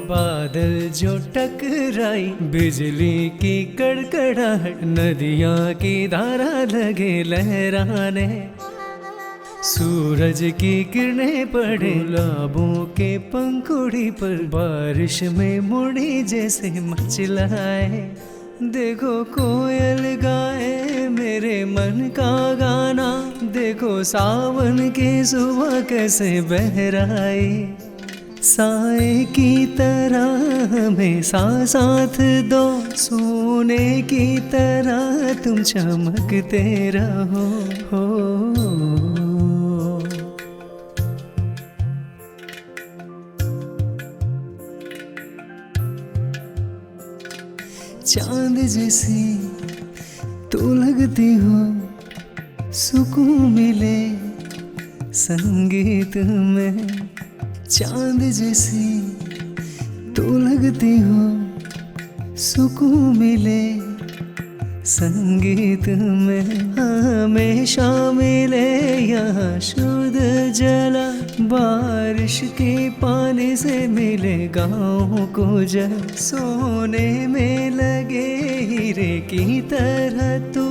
बादल जो टकराई, बिजली की कड़कड़ाहट, नदियाँ की धारा लगे लहराने, सूरज की किरणें पड़े गुलाबों के पंखुड़ी पर, बारिश में मुड़ी जैसे मचलाए। देखो कोयल गाए मेरे मन का गाना, देखो सावन की सुबह कैसे बहराए। साए की तरह हमें साथ दो, सोने की तरह तुम चमकते रहो हो। चांद जैसी तू लगती हो, सुकून मिले संगीत में। चांद जैसी तू लगती हो, सुकून मिले संगीत में। हमेशा मिले यहाँ शुद्ध जला, बारिश के पानी से मिले गाँव को जल। सोने में लगे हीरे की तरह तू,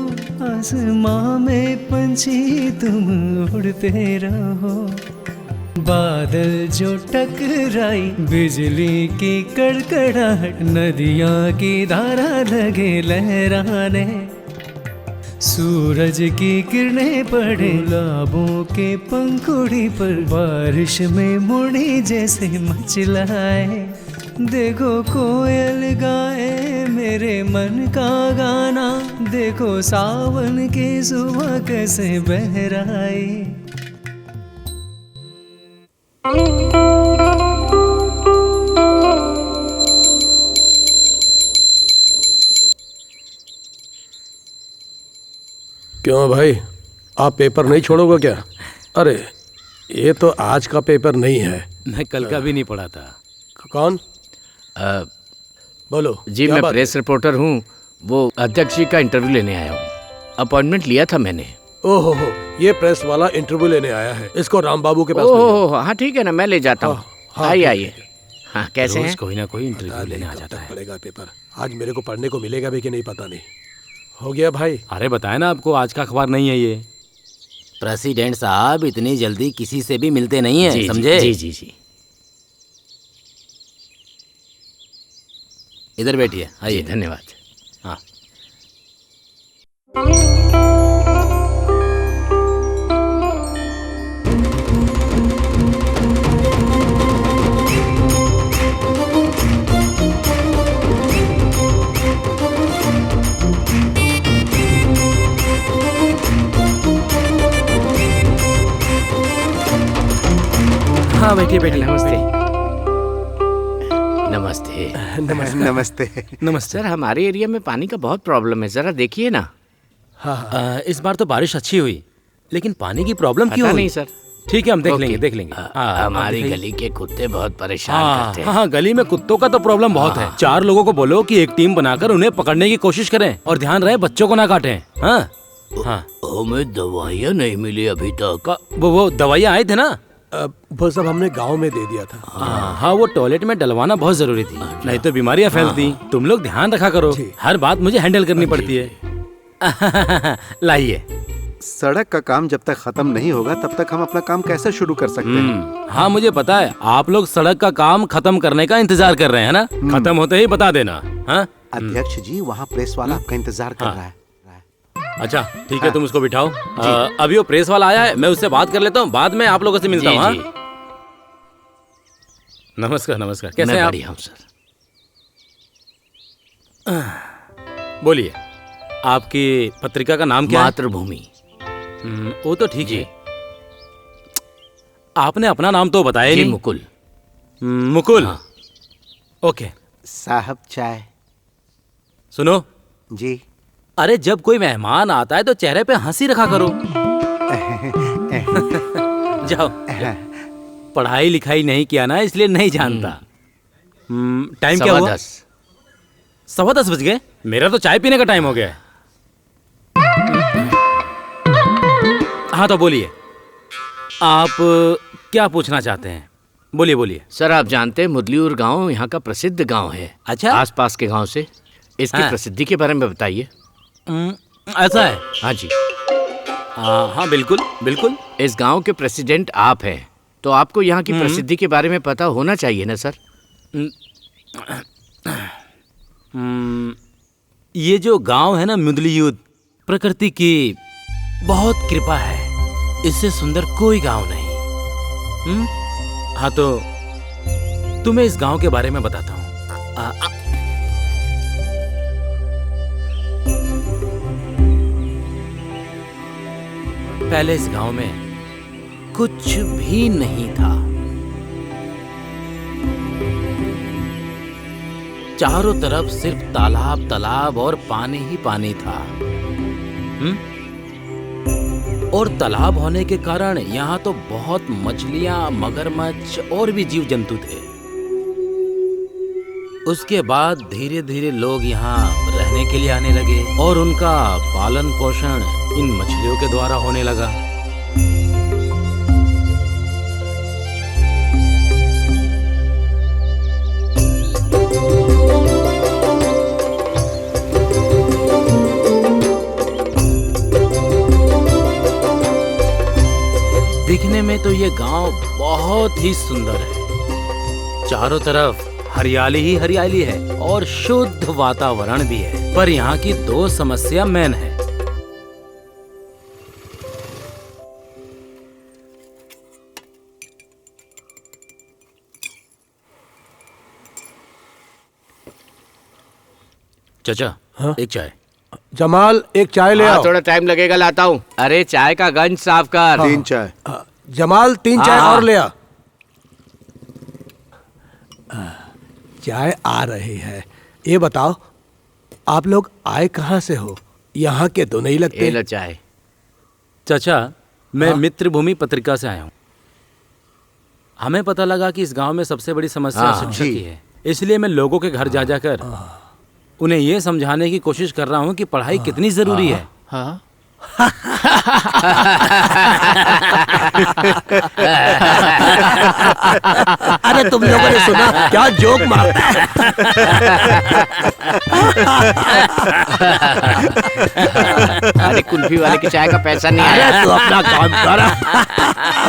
आसमां में पंछी तुम उड़ते रहो। बादल जो टकराई, बिजली की कड़कड़ाहट, नदियाँ की धारा लगे लहराने, सूरज की किरणें पड़े गुलाबों के पंखुड़ी पर, बारिश में मुड़ी जैसे मचलाए। देखो कोयल गाए मेरे मन का गाना, देखो सावन की सुबह कैसे बहराए। क्यों भाई, आप पेपर नहीं छोड़ोगे क्या? अरे ये तो आज का पेपर नहीं है। मैं कल का भी नहीं पढ़ा था। कौन? बोलो जी, मैं प्रेस रिपोर्टर हूँ। वो अध्यक्ष जी का इंटरव्यू लेने आया हूँ। अपॉइंटमेंट लिया था मैंने। ओहो, ये प्रेस वाला इंटरव्यू लेने आया है। इसको राम बाबू के पास ले जाओ। ओह हाँ ठीक है ना, मैं ले जाता हूँ। आइए आइए। हाँ कैसे हैं? कोई ना कोई इंटरव्यू लेने आ जाता है। पड़ेगा पेपर आज मेरे को पढ़ने को मिलेगा भी कि नहीं पता नहीं। हो गया भाई? अरे बताया ना आपको, आज का अखबार नहीं है ये। प्रेसिडेंट साहब इतनी जल्दी किसी से भी मिलते नहीं है, समझे? जी जी जी। इधर बैठिए, आइए। धन्यवाद। हाँ हाँ बैठिए बैठिए। नमस्ते नमस्ते नमस्ते। नमस्ते सर, हमारे एरिया में पानी का बहुत प्रॉब्लम है, जरा देखिए ना। हाँ, इस बार तो बारिश अच्छी हुई, लेकिन पानी की प्रॉब्लम क्यों पता हुई? नहीं सर। ठीक है, हम देख लेंगे। हमारी गली के कुत्ते बहुत परेशान करते हैं। हाँ, गली में कुत्तों का तो प्रॉब्लम बहुत है। 4 लोगों को बोलो कि एक टीम बनाकर उन्हें पकड़ने की कोशिश करें, और ध्यान रहे बच्चों को ना काटें। हाँ हाँ, हमें दवाइयाँ नहीं मिली अभी तक। वो दवाइयाँ आए थे ना? वो सब हमने गांव में दे दिया था। हाँ, वो टॉयलेट में डलवाना बहुत जरूरी थी, नहीं तो बीमारियां फैलती। तुम लोग ध्यान रखा करो, हर बात मुझे हैंडल करनी पड़ती है। लाइए। सड़क का काम जब तक खत्म नहीं होगा तब तक हम अपना काम कैसे शुरू कर सकते हैं? हाँ मुझे पता है, आप लोग सड़क का काम खत्म करने का इंतजार कर रहे हैं ना? खत्म होते ही बता देना। हाँ अध्यक्ष जी, वहाँ प्रेस वाला आपका इंतजार कर रहा है। अच्छा ठीक है, तुम उसको बिठाओ। अभी वो प्रेस वाला आया है, मैं उससे बात कर लेता हूँ, बाद में आप लोगों से मिलता हूँ। नमस्कार नमस्कार, कैसे हैं आप? बढ़िया हूँ सर। बोलिए, आपकी पत्रिका का नाम क्या है? मातृभूमि। वो तो ठीक है, आपने अपना नाम तो बताया नहीं। मुकुल। मुकुल। ओके साहब, चाय। सुनो जी। अरे जब कोई मेहमान आता है तो चेहरे पे हंसी रखा करो। जाओ, पढ़ाई लिखाई नहीं किया ना, इसलिए नहीं जानता। टाइम क्या हुआ? 10:15 बज गए। मेरा तो चाय पीने का टाइम हो गया है। हाँ तो बोलिए, आप क्या पूछना चाहते हैं? बोलिए बोलिए। सर आप जानते हैं मुदलियूर गांव यहाँ का प्रसिद्ध गांव है। अच्छा। आसपास के गांव से इसकी हाँ। प्रसिद्धि के बारे में बताइए। ऐसा है? हाँ जी। हाँ बिल्कुल बिल्कुल। इस गांव के प्रेसिडेंट आप हैं, तो आपको यहाँ की प्रसिद्धि के बारे में पता होना चाहिए ना सर। ये जो गांव है ना मुदलियूर, प्रकृति की बहुत कृपा है, इससे सुंदर कोई गांव नहीं। हाँ तो तुम्हें इस गांव के बारे में बताता हूँ। पहले इस गांव में कुछ भी नहीं था। चारों तरफ सिर्फ तालाब तालाब और पानी ही पानी था। और तालाब होने के कारण यहाँ तो बहुत मछलियां, मगरमच्छ और भी जीव जंतु थे। उसके बाद धीरे धीरे लोग यहाँ रहने के लिए आने लगे और उनका पालन पोषण इन मछलियों के द्वारा होने लगा। दिखने में तो ये गांव बहुत ही सुंदर है। चारों तरफ हरियाली ही हरियाली है और शुद्ध वातावरण भी है। पर यहाँ की दो समस्या मेन है। चाचा, हाँ? एक चाय। जमाल एक चाय ले आओ। थोड़ा टाइम लगेगा, लाता हूँ। अरे चाय का गंज साफ कर। 3 चाय। जमाल 3 चाय और ले आ। चाय आ रही है। ये बताओ आप लोग आए कहाँ से हो? यहाँ के तो नहीं लगते। ये लो चाय। चाचा, मैं मित्र भूमि पत्रिका से आया हूँ। हमें पता लगा कि इस गांव में सबसे बड़ी समस्या शिक्षा की है। इसलिए मैं लोगों के घर जा जाकर उन्हें ये समझाने की कोशिश कर रहा हूँ कि पढ़ाई कितनी जरूरी है। हाँ। अरे तुम लोगों ने सुना क्या जोक मारता है? अरे कुल्फी वाले की चाय का पैसा नहीं अरे आया। तू अपना काम कर।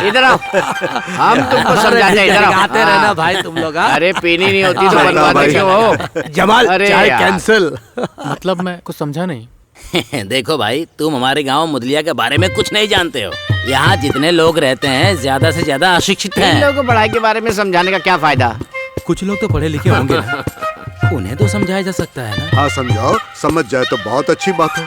इधर आओ, हम तुमको समझाते हैं। इधर आओ। आते रहना भाई तुम लोग। अरे पीनी नहीं होती तो बनवाते क्यों हो? जमाल अरे चाय यार। कैंसिल। मतलब मैं कुछ समझा नहीं। देखो भाई, तुम हमारे गांव मुदलिया के बारे में कुछ नहीं जानते हो। यहाँ जितने लोग रहते हैं ज्यादा से ज्यादा अशिक्षित इन हैं। लोगों को पढ़ाई के बारे में समझाने का क्या फायदा? कुछ लोग तो पढ़े लिखे होंगे ना, उन्हें तो समझाया जा सकता है ना। हाँ समझाओ, समझ जाए तो बहुत अच्छी बात है।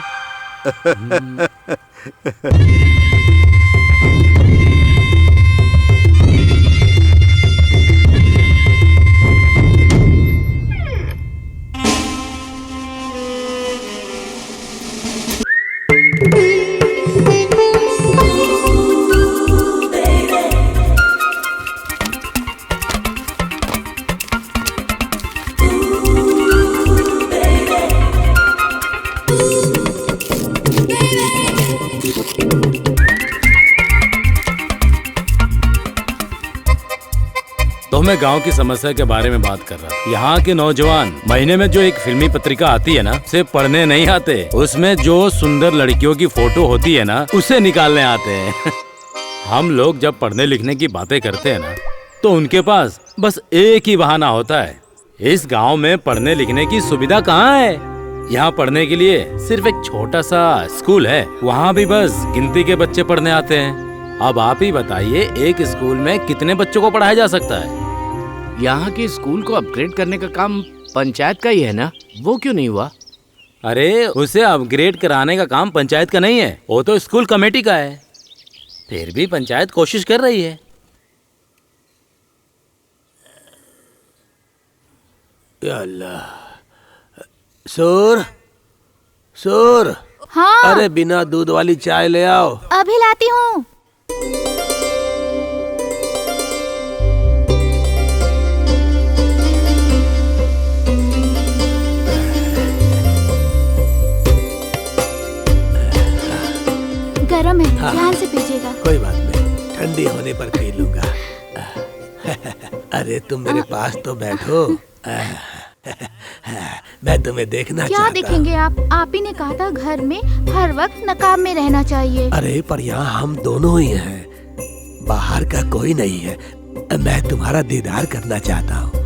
तो मैं गांव की समस्या के बारे में बात कर रहा था। यहाँ के नौजवान महीने में जो एक फिल्मी पत्रिका आती है ना, सिर्फ पढ़ने नहीं आते, उसमें जो सुंदर लड़कियों की फोटो होती है ना, उसे निकालने आते हैं। हम लोग जब पढ़ने लिखने की बातें करते हैं ना, तो उनके पास बस एक ही बहाना होता है। इस गाँव में पढ़ने लिखने की सुविधा कहाँ है? यहाँ पढ़ने के लिए सिर्फ एक छोटा सा स्कूल है, वहाँ भी बस गिनती के बच्चे पढ़ने आते हैं। अब आप ही बताइए, एक स्कूल में कितने बच्चों को पढ़ाया जा सकता है? यहाँ के स्कूल को अपग्रेड करने का काम पंचायत का ही है ना, वो क्यों नहीं हुआ? अरे उसे अपग्रेड कराने का काम पंचायत का नहीं है, वो तो स्कूल कमेटी का है। फिर भी पंचायत कोशिश कर रही है। या अल्लाह। सूर, सूर। हाँ। अरे बिना दूध वाली चाय ले आओ। अभी लाती हूँ। गरम है, ध्यान से पीजिएगा। कोई बात नहीं, ठंडी होने पर पी लूंगा। अरे तुम मेरे पास तो बैठो। मैं तुम्हें देखना क्या चाहता देखेंगे आप ही ने कहा था घर में हर वक्त नकाब में रहना चाहिए। अरे पर यहाँ हम दोनों ही हैं, बाहर का कोई नहीं है। मैं तुम्हारा दीदार करना चाहता हूँ।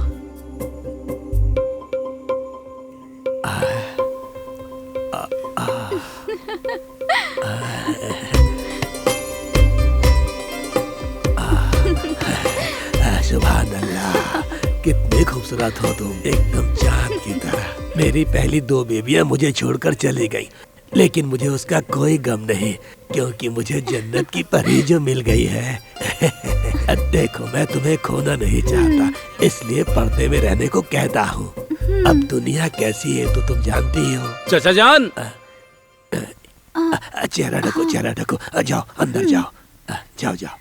सुभान अल्लाह, कितने खूबसूरत हो तुम, एकदम चांद की तरह। मेरी पहली 2 बेबियां मुझे छोड़कर चली गई, लेकिन मुझे उसका कोई गम नहीं, क्योंकि मुझे जन्नत की परी जो मिल गई है। देखो, मैं तुम्हें खोना नहीं चाहता, इसलिए पर्दे में रहने को कहता हूँ। अब दुनिया कैसी है तो तुम जानती हो। चाचा जान, चेहरा ढको, चेहरा ढको। जाओ अंदर जाओ, जाओ जाओ।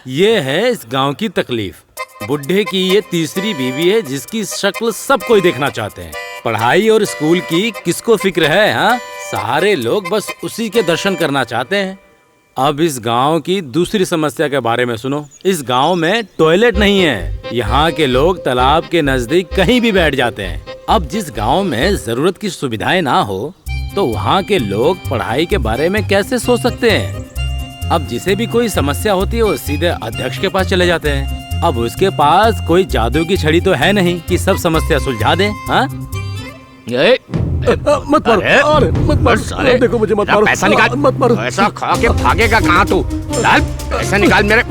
ये है इस गांव की तकलीफ। बुढ़े की ये तीसरी बीवी है जिसकी शक्ल सब कोई देखना चाहते हैं। पढ़ाई और स्कूल की किसको फिक्र है? हाँ, सारे लोग बस उसी के दर्शन करना चाहते हैं। अब इस गांव की दूसरी समस्या के बारे में सुनो। इस गांव में टॉयलेट नहीं है। यहाँ के लोग तालाब के नजदीक कहीं भी बैठ जाते हैं। अब जिस गांव में जरूरत की सुविधाएं ना हो, तो वहाँ के लोग पढ़ाई के बारे में कैसे सोच सकते हैं? अब जिसे भी कोई समस्या होती है वो सीधे अध्यक्ष के पास चले जाते हैं। अब उसके पास कोई जादू की छड़ी तो है नहीं कि सब समस्या सुलझा दे। हाँ, मत मारो, अरे मत मारो, साले, देखो मुझे मत मारो, पैसा निकाल। मत मारो। पैसा खा के भागेगा कहाँ तू? डाल पैसा निकाल मेरे।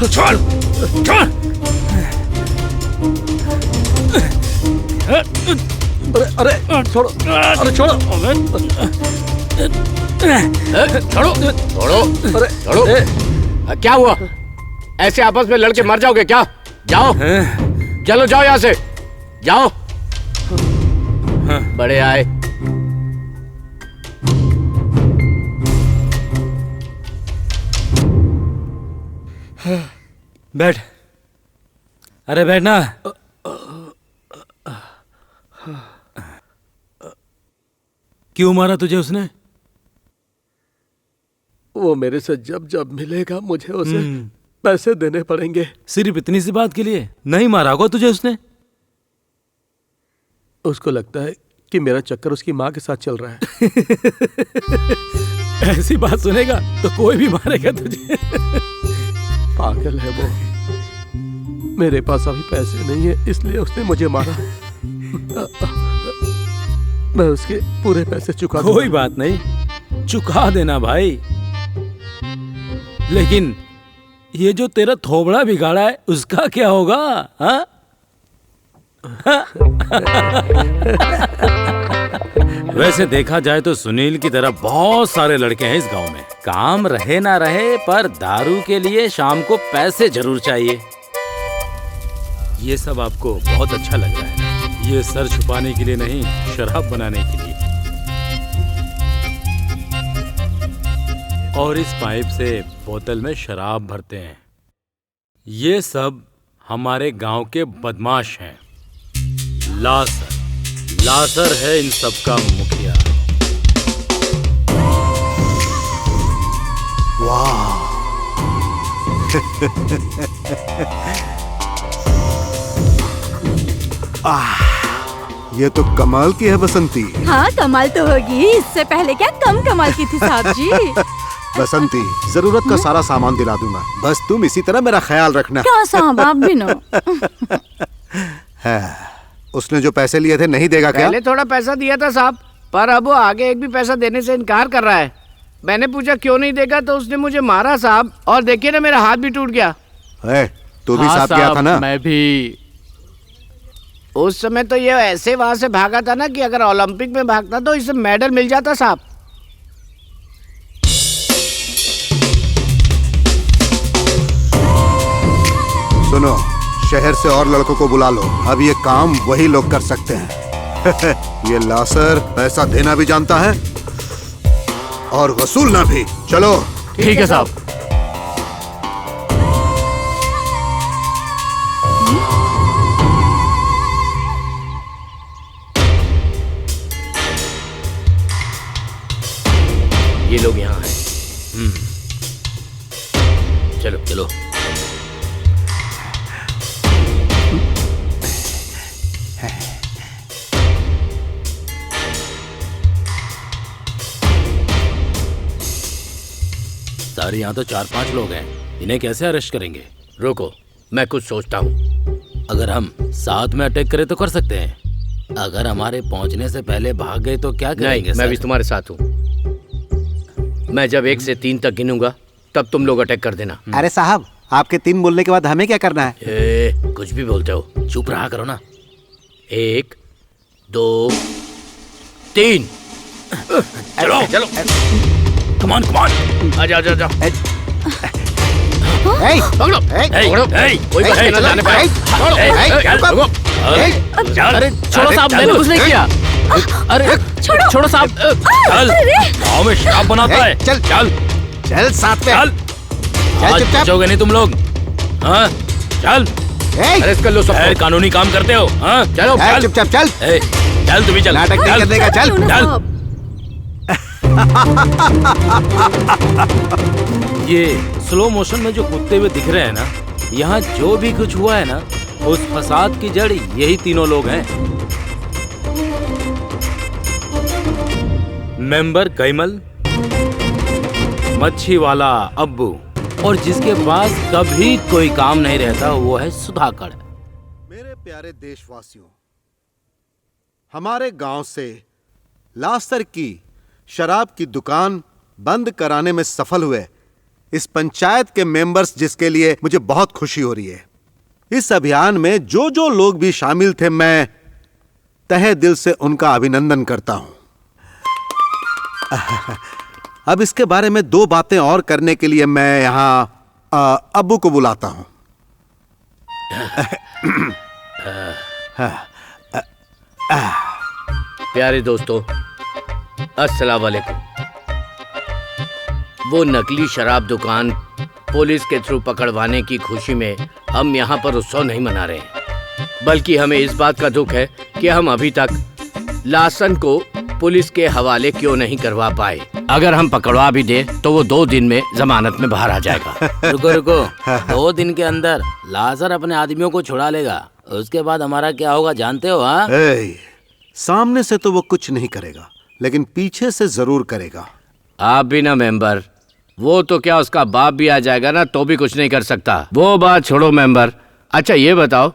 छोड़, छोड़। अरे छोड़ो, अरे छोड़ो, छोड़ो, छोड़ो, छोड़ो। क्या हुआ? ऐसे आपस में लड़के मर जाओगे क्या? जाओ, चलो जाओ यहाँ से, जाओ। बड़े आए। बैठ। अरे बैठना। क्यों मारा तुझे उसने? वो मेरे से जब जब मिलेगा मुझे उसे पैसे देने पड़ेंगे। सिर्फ इतनी सी बात के लिए नहीं मारा होगा तुझे उसने? उसको लगता है कि मेरा चक्कर उसकी माँ के साथ चल रहा है। ऐसी बात सुनेगा तो कोई भी मारेगा तुझे। पागल है वो। मेरे पास अभी पैसे नहीं है, इसलिए उसने मुझे मारा। मैं उसके पूरे पैसे चुका दूंगा। कोई बात नहीं, चुका देना भाई। लेकिन ये जो तेरा थोबड़ा बिगाड़ा है उसका क्या होगा? हाँ? वैसे देखा जाए तो सुनील की तरह बहुत सारे लड़के हैं इस गांव में। काम रहे ना रहे, पर दारू के लिए शाम को पैसे जरूर चाहिए। ये सब आपको बहुत अच्छा लग रहा है ना? ये सर छुपाने के लिए नहीं, शराब बनाने के लिए। और इस पाइप से बोतल में शराब भरते हैं। ये सब हमारे गांव के बदमाश हैं। लासर है इन सब का मुखिया। वाह। ये तो कमाल की है बसंती। हाँ, कमाल तो होगी। इससे पहले क्या कम कमाल की थी साहब जी। बसंती, जरूरत का सारा सामान दिला दूंगा, बस तुम इसी तरह मेरा ख्याल रखना। क्या साहब, आप भी ना। है, उसने जो पैसे लिए थे नहीं देगा क्या? पहले थोड़ा पैसा दिया था साहब, पर अब वो आगे एक भी पैसा देने से इनकार कर रहा है। मैंने पूछा क्यों नहीं देगा तो उसने मुझे मारा साहब, और देखिए ना मेरा हाथ भी टूट गया। है, तू भी साथ गया था ना? मैं भी। उस समय तो ये ऐसे वहां से भागा था ना कि अगर ओलंपिक में भागता तो इसे मेडल मिल जाता साहब। सुनो, शहर से और लड़कों को बुला लो। अब ये काम वही लोग कर सकते हैं। ये लासर पैसा देना भी जानता है और वसूलना भी। चलो। ठीक है साहब। ये लोग यहाँ हैं। यार यहाँ तो 4-5 लोग हैं, इन्हें कैसे अरेस्ट करेंगे? रुको, मैं कुछ सोचता हूँ। अगर हम साथ में अटैक करें तो कर सकते हैं। अगर हमारे पहुंचने से पहले भाग गए तो क्या करेंगे? नहीं, मैं भी तुम्हारे साथ हूँ। मैं जब 1 से 3 तक गिनूंगा तब तुम लोग अटैक कर देना। अरे साहब, आपके 3 बोलने के बाद हमें क्या करना है? कुछ भी बोलते हो, चुप रहा करो ना। 1 2 3। चलो चलो, कमान कमान, आजा आजा आजा। पकड़ो, कोई बच के ना जाने पाए। अरे छोड़ो साहब, मैंने कुछ नहीं किया। अरे छोड़ो साहब। चल, गाँव में शराब बनाता है। चल चल चल, साथ में चल, आज बचोगे नहीं तुम लोग। हाँ चल, अरेस्ट कर लो सब। गैर कानूनी काम करते हो। हाँ चलो चल, चुपचाप चल। चल तू भी चल, नाटक नहीं करने का, चल चल। ये स्लो मोशन में जो कूदते हुए दिख रहे हैं ना, यहाँ जो भी कुछ हुआ है ना, उस फसाद की जड़ यही तीनों लोग हैं। मेंबर कैमल, मच्छी वाला अब्बू, और जिसके पास कभी कोई काम नहीं रहता वो है सुधाकर। मेरे प्यारे देशवासियों, हमारे गांव से लासर की शराब की दुकान बंद कराने में सफल हुए इस पंचायत के मेंबर्स, जिसके लिए मुझे बहुत खुशी हो रही है। इस अभियान में जो जो लोग भी शामिल थे, मैं तहे दिल से उनका अभिनंदन करता हूं। अब इसके बारे में 2 बातें और करने के लिए मैं यहां अब्बू को बुलाता हूं। प्यारे दोस्तों, अस्सलाम वालेकुम। वो नकली शराब दुकान पुलिस के थ्रू पकड़वाने की खुशी में हम यहाँ पर उत्सव नहीं मना रहे हैं, बल्कि हमें इस बात का दुख है कि हम अभी तक लासन को पुलिस के हवाले क्यों नहीं करवा पाए। अगर हम पकड़वा भी दे तो वो 2 दिन में जमानत में बाहर आ जाएगा। रुको रुको, 2 दिन के अंदर लाजर अपने आदमियों को छुड़ा लेगा, उसके बाद हमारा क्या होगा जानते हो? हाँ, सामने से तो वो कुछ नहीं करेगा, लेकिन पीछे से जरूर करेगा। आप भी ना मेंबर, वो तो क्या उसका बाप भी आ जाएगा ना तो भी कुछ नहीं कर सकता। वो बात छोड़ो मेंबर। अच्छा ये बताओ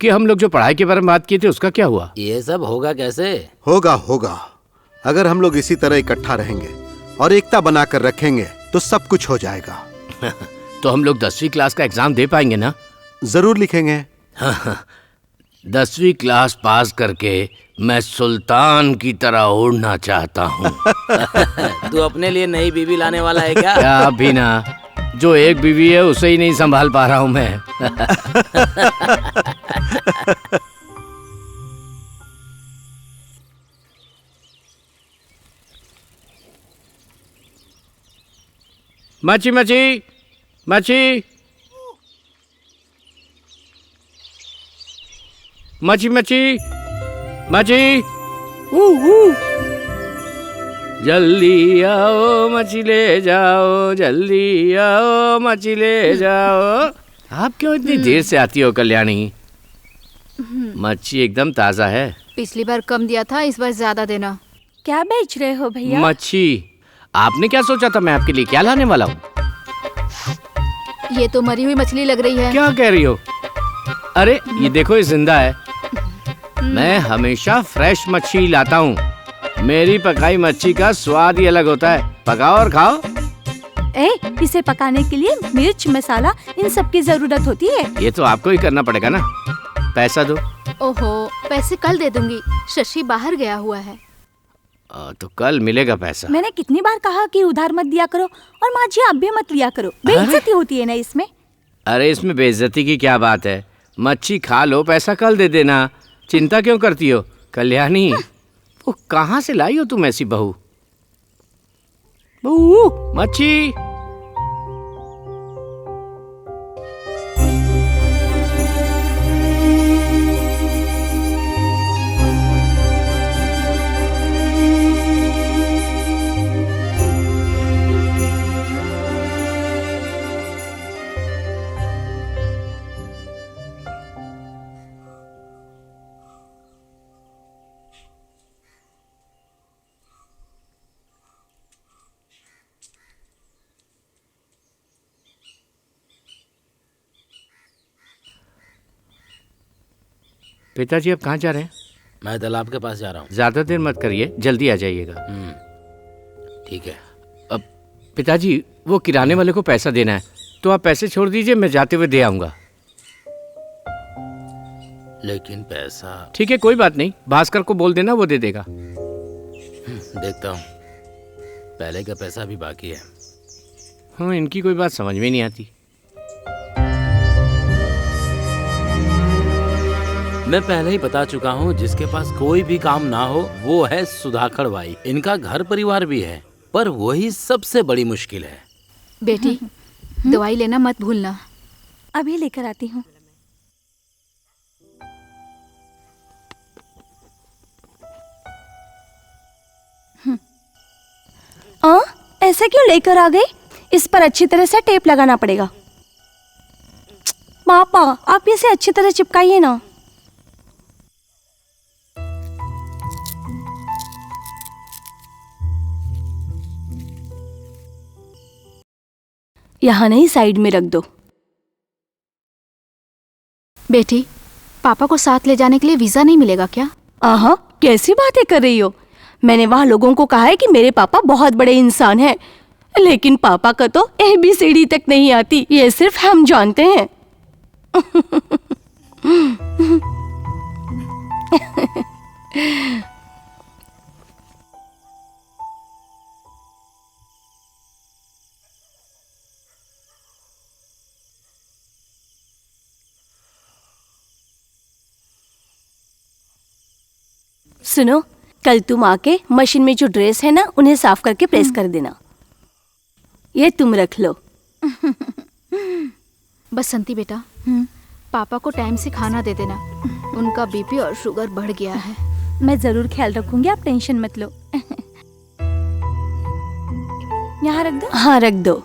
कि हम लोग जो पढ़ाई के बारे में बात की थी उसका क्या हुआ? ये सब होगा कैसे? होगा। अगर हम लोग इसी तरह इकट्ठा रहेंगे और एकता बनाकर रखेंगे तो सब कुछ हो जाएगा। तो हम लोग 10वीं क्लास का एग्जाम दे पाएंगे ना? जरूर लिखेंगे। 10वीं क्लास पास करके मैं सुल्तान की तरह उड़ना चाहता हूँ। तू अपने लिए नई बीवी लाने वाला है क्या? क्या भी ना, जो एक बीवी है उसे ही नहीं संभाल पा रहा हूँ मैं। मची मची मची मची मची मची, जल्दी आओ मछली ले जाओ, जल्दी आओ मछली ले जाओ। आप क्यों इतनी देर से आती हो कल्याणी? मच्छी एकदम ताजा है। पिछली बार कम दिया था, इस बार ज्यादा देना। क्या बेच रहे हो भैया? मच्छी। आपने क्या सोचा था मैं आपके लिए क्या लाने वाला हूँ? ये तो मरी हुई मछली लग रही है। क्या कह रही हो? अरे ये देखो, ये जिंदा है। मैं हमेशा फ्रेश मच्छी लाता हूँ। मेरी पकाई मच्छी का स्वाद ही अलग होता है। पकाओ और खाओ। इसे पकाने के लिए मिर्च, मसाला, इन सब की जरूरत होती है। ये तो आपको ही करना पड़ेगा ना। पैसा दो। ओहो, पैसे कल दे दूंगी, शशि बाहर गया हुआ है। तो कल मिलेगा पैसा। मैंने कितनी बार कहा कि उधार मत दिया करो, और माँ जी आप भी मत लिया करो, बेइज्जती होती है ना इसमें। अरे इसमें बेइज्जती की क्या बात है? मच्छी खा लो, पैसा कल दे देना। चिंता क्यों करती हो कल्याणी? वो कहाँ से लाई हो तुम ऐसी बहू? मच्छी। पिताजी अब कहाँ जा रहे हैं? मैं तालाब के पास जा रहा हूँ। ज्यादा देर मत करिए, जल्दी आ जाइएगा। ठीक है। अब पिताजी, वो किराने वाले को पैसा देना है, तो आप पैसे छोड़ दीजिए, मैं जाते हुए दे आऊंगा। लेकिन पैसा। ठीक है, कोई बात नहीं, भास्कर को बोल देना, वो दे देगा। देखता हूँ, पहले का पैसा भी बाकी है। हाँ, इनकी कोई बात समझ में नहीं आती। मैं पहले ही बता चुका हूँ, जिसके पास कोई भी काम ना हो वो है सुधाकर भाई। इनका घर परिवार भी है, पर वही सबसे बड़ी मुश्किल है। बेटी, दवाई लेना मत भूलना। अभी लेकर आती हूँ। ऐसे क्यों लेकर आ गई? इस पर अच्छी तरह से टेप लगाना पड़ेगा। पापा, आप इसे अच्छी तरह चिपकाइए ना। यहाँ नहीं, साइड में रख दो। बेटी, पापा को साथ ले जाने के लिए वीजा नहीं मिलेगा क्या? आहा, कैसी बातें कर रही हो? मैंने वहाँ लोगों को कहा है कि मेरे पापा बहुत बड़े इंसान हैं, लेकिन पापा का तो ABCD तक नहीं आती, ये सिर्फ हम जानते हैं। सुनो, कल तुम आके मशीन में जो ड्रेस है ना, उन्हें साफ करके प्रेस कर देना। ये तुम रख लो। बसंती बेटा, पापा को टाइम से खाना दे देना, उनका BP और शुगर बढ़ गया है। मैं जरूर ख्याल रखूंगी, आप टेंशन मत लो। यहाँ रख दो। हाँ, रख दो।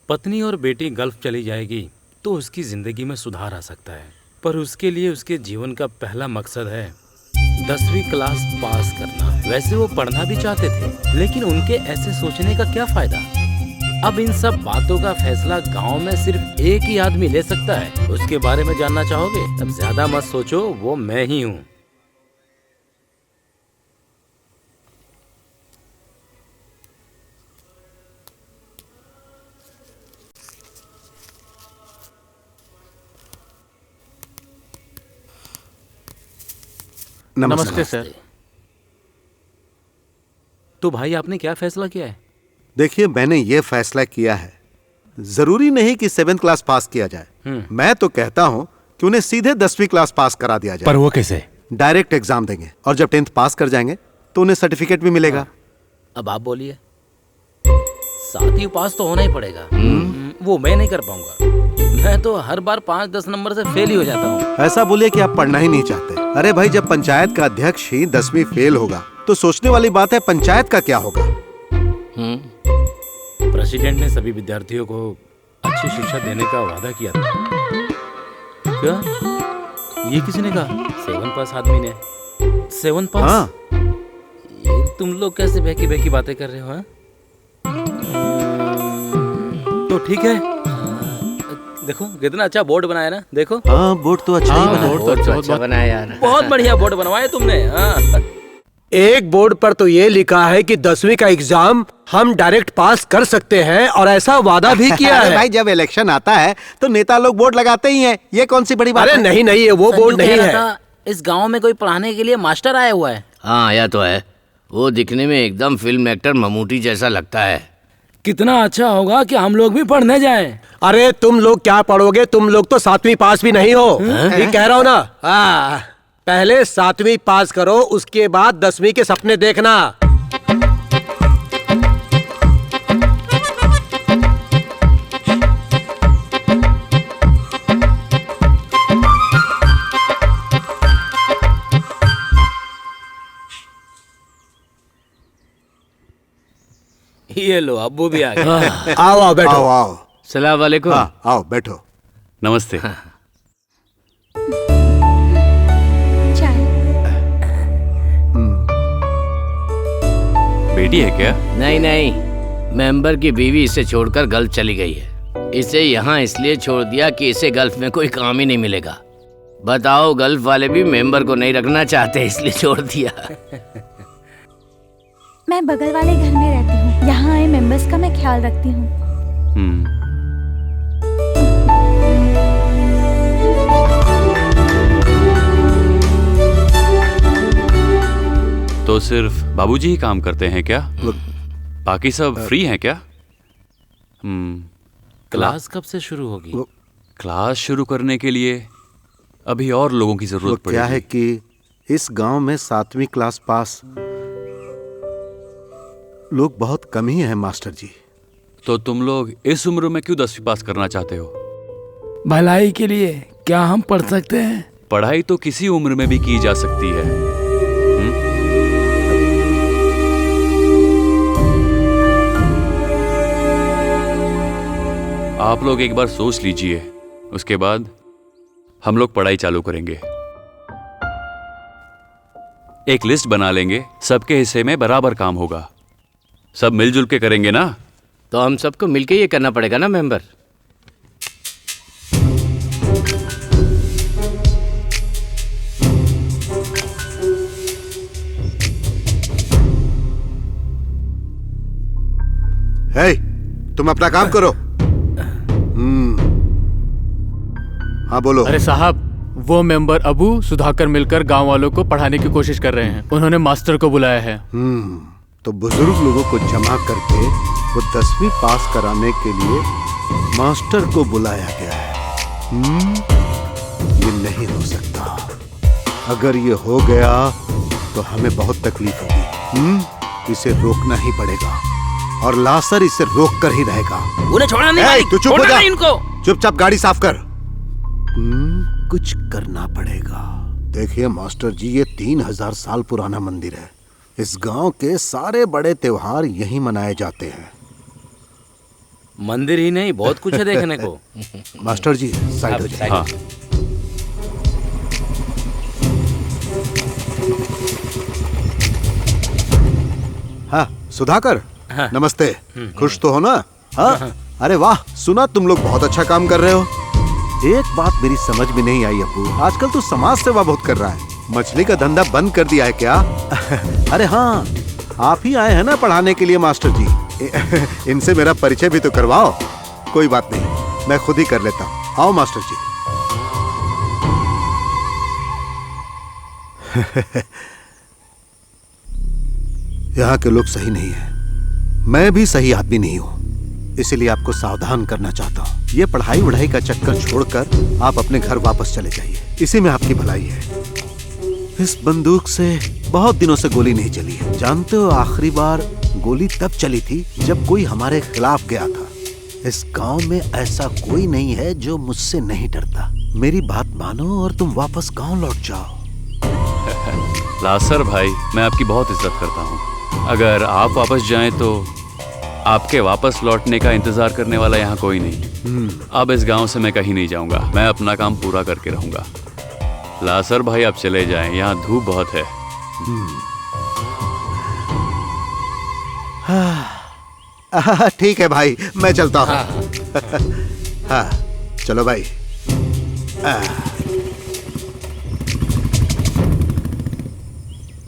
पत्नी और बेटी गल्फ चली जाएगी तो उसकी जिंदगी में सुधार आ सकता है, पर उसके लिए उसके जीवन का पहला मकसद है 10वीं क्लास पास करना। वैसे वो पढ़ना भी चाहते थे, लेकिन उनके ऐसे सोचने का क्या फायदा? अब इन सब बातों का फैसला गांव में सिर्फ एक ही आदमी ले सकता है। उसके बारे में जानना चाहोगे? अब ज्यादा मत सोचो, वो मैं ही हूँ। नमस्ते सर। तो भाई, आपने क्या फैसला किया है? देखिए, मैंने ये फैसला किया है, जरूरी नहीं कि 7th क्लास पास किया जाए। मैं तो कहता हूं कि उन्हें सीधे 10वीं क्लास पास करा दिया जाए। पर वो कैसे? डायरेक्ट एग्जाम देंगे, और जब 10th पास कर जाएंगे तो उन्हें सर्टिफिकेट भी मिलेगा। अब आप बोलिए। 7वीं पास तो होना ही पड़ेगा। वो मैं नहीं कर पाऊंगा, मैं तो हर बार 5-10 नंबर से फेल ही हो जाता हूँ। ऐसा बोलिए कि आप पढ़ना ही नहीं चाहते। अरे भाई, जब पंचायत का अध्यक्ष ही 10वीं फेल होगा तो सोचने वाली बात है पंचायत का क्या होगा। प्रेसिडेंट ने सभी विद्यार्थियों को अच्छी शिक्षा देने का वादा किया था। क्या? ये किसी ने कहा? 7 पास आदमी ने। 7 पास? हाँ। ये तुम लोग कैसे बहकी बहकी बातें कर रहे हो? तो ठीक है, देखो कितना अच्छा बोर्ड बनाया ना। देखो। हाँ, बोर्ड तो अच्छा ही बना। बोर्ड तो अच्छा बनाया यार। बहुत बढ़िया बोर्ड बनवाया तुमने। हाँ। एक बोर्ड पर तो ये लिखा है कि 10वीं का एग्जाम हम डायरेक्ट पास कर सकते हैं, और ऐसा वादा भी किया है। भाई, जब इलेक्शन आता है तो नेता लोग बोर्ड लगाते ही हैं, ये कौन सी बड़ी बात अरे है? नहीं नहीं, ये वो बोर्ड नहीं है। इस गांव में कोई पढ़ाने के लिए मास्टर आया हुआ है। हाँ, आया तो है। वो दिखने में एकदम फिल्म एक्टर ममूटी जैसा लगता है। कितना अच्छा होगा कि हम लोग भी पढ़ने जाएं। अरे तुम लोग क्या पढ़ोगे, तुम लोग तो 7वीं पास भी नहीं हो। ये कह रहा हूं ना। पहले 7वीं पास करो, उसके बाद 10वीं के सपने देखना। ये लो अब्बू भी आ गए। आओ आओ बैठो। आओ आओ। सलाम वालेकुम। हाँ आओ बैठो। नमस्ते। चाय। बेटी है क्या? नहीं नहीं, मेंबर की बीवी इसे छोड़कर गल्फ चली गई है। इसे यहाँ इसलिए छोड़ दिया कि इसे गल्फ में कोई काम ही नहीं मिलेगा। बताओ, गल्फ वाले भी मेंबर को नहीं रखना चाहते इसलिए छोड़ दिया। मैं बगल वाले घर में रहती हूँ। यहाँ आए मेंबर्स का मैं ख्याल रखती हूँ। तो सिर्फ बाबूजी ही काम करते हैं क्या? बाकी सब फ्री हैं क्या? क्लास कब से शुरू होगी? क्लास शुरू करने के लिए अभी और लोगों की जरूरत पड़ेगी। क्या है कि इस गांव में 7वीं क्लास पास लोग बहुत कम ही हैं मास्टर जी। तो तुम लोग इस उम्र में क्यों 10वीं पास करना चाहते हो? भलाई के लिए क्या हम पढ़ सकते हैं? पढ़ाई तो किसी उम्र में भी की जा सकती है। आप लोग एक बार सोच लीजिए, उसके बाद हम लोग पढ़ाई चालू करेंगे। एक लिस्ट बना लेंगे, सबके हिस्से में बराबर काम होगा। सब मिलजुल के करेंगे ना? तो हम सबको मिलके ये करना पड़ेगा ना मेंबर। हे, तुम अपना काम करो। हाँ बोलो। अरे साहब, वो मेंबर अबू सुधाकर मिलकर गांव वालों को पढ़ाने की कोशिश कर रहे हैं। उन्होंने मास्टर को बुलाया है। तो बुजुर्ग लोगों को जमा करके वो 10वीं पास कराने के लिए मास्टर को बुलाया गया है। ये नहीं हो सकता। अगर ये हो गया तो हमें बहुत तकलीफ होगी। इसे रोकना ही पड़ेगा और लासर इसे रोक कर ही रहेगा। उन्हें छोड़ना नहीं मालिक, तू चुप हो छोड़ना जा। नहीं इनको। चुपचाप गाड़ी साफ कर। कुछ करना पड़ेगा। देखिए मास्टर जी, ये 3000 साल पुराना मंदिर है। इस गांव के सारे बड़े त्योहार यहीं मनाए जाते हैं। मंदिर ही नहीं, बहुत कुछ है देखने को। मास्टर जी साइड हो जाइए। हाँ। हाँ सुधाकर, हाँ। नमस्ते। खुश तो हो ना? हाँ। अरे वाह, सुना तुम लोग बहुत अच्छा काम कर रहे हो। एक बात मेरी समझ में नहीं आई अप्पू, आजकल तू समाज सेवा बहुत कर रहा है। मछली का धंधा बंद कर दिया है क्या? अरे हाँ, आप ही आए हैं ना पढ़ाने के लिए मास्टर जी। इनसे मेरा परिचय भी तो करवाओ। कोई बात नहीं, मैं खुद ही कर लेता हूँ। आओ मास्टर जी। यहाँ के लोग सही नहीं है। मैं भी सही आदमी नहीं हूँ, इसीलिए आपको सावधान करना चाहता हूँ। ये पढ़ाई वढ़ाई का चक्कर छोड़कर आप अपने घर वापस चले जाइए, इसी में आपकी भलाई है। इस बंदूक से बहुत दिनों से गोली नहीं चली है। जानते हो आखिरी बार गोली तब चली थी जब कोई हमारे खिलाफ गया था। इस गांव में ऐसा कोई नहीं है जो मुझसे नहीं डरता। मेरी बात मानो और तुम वापस गांव लौट जाओ। लासर भाई, मैं आपकी बहुत इज्जत करता हूँ। अगर आप वापस जाएं तो आपके वापस लौटने का इंतजार करने वाला यहाँ कोई नहीं। अब इस गांव से मैं कहीं नहीं जाऊंगा। मैं अपना काम पूरा करके रहूंगा। लासर भाई आप चले जाएं, यहाँ धूप बहुत है। ठीक है भाई, मैं चलता हूँ। हाँ चलो भाई।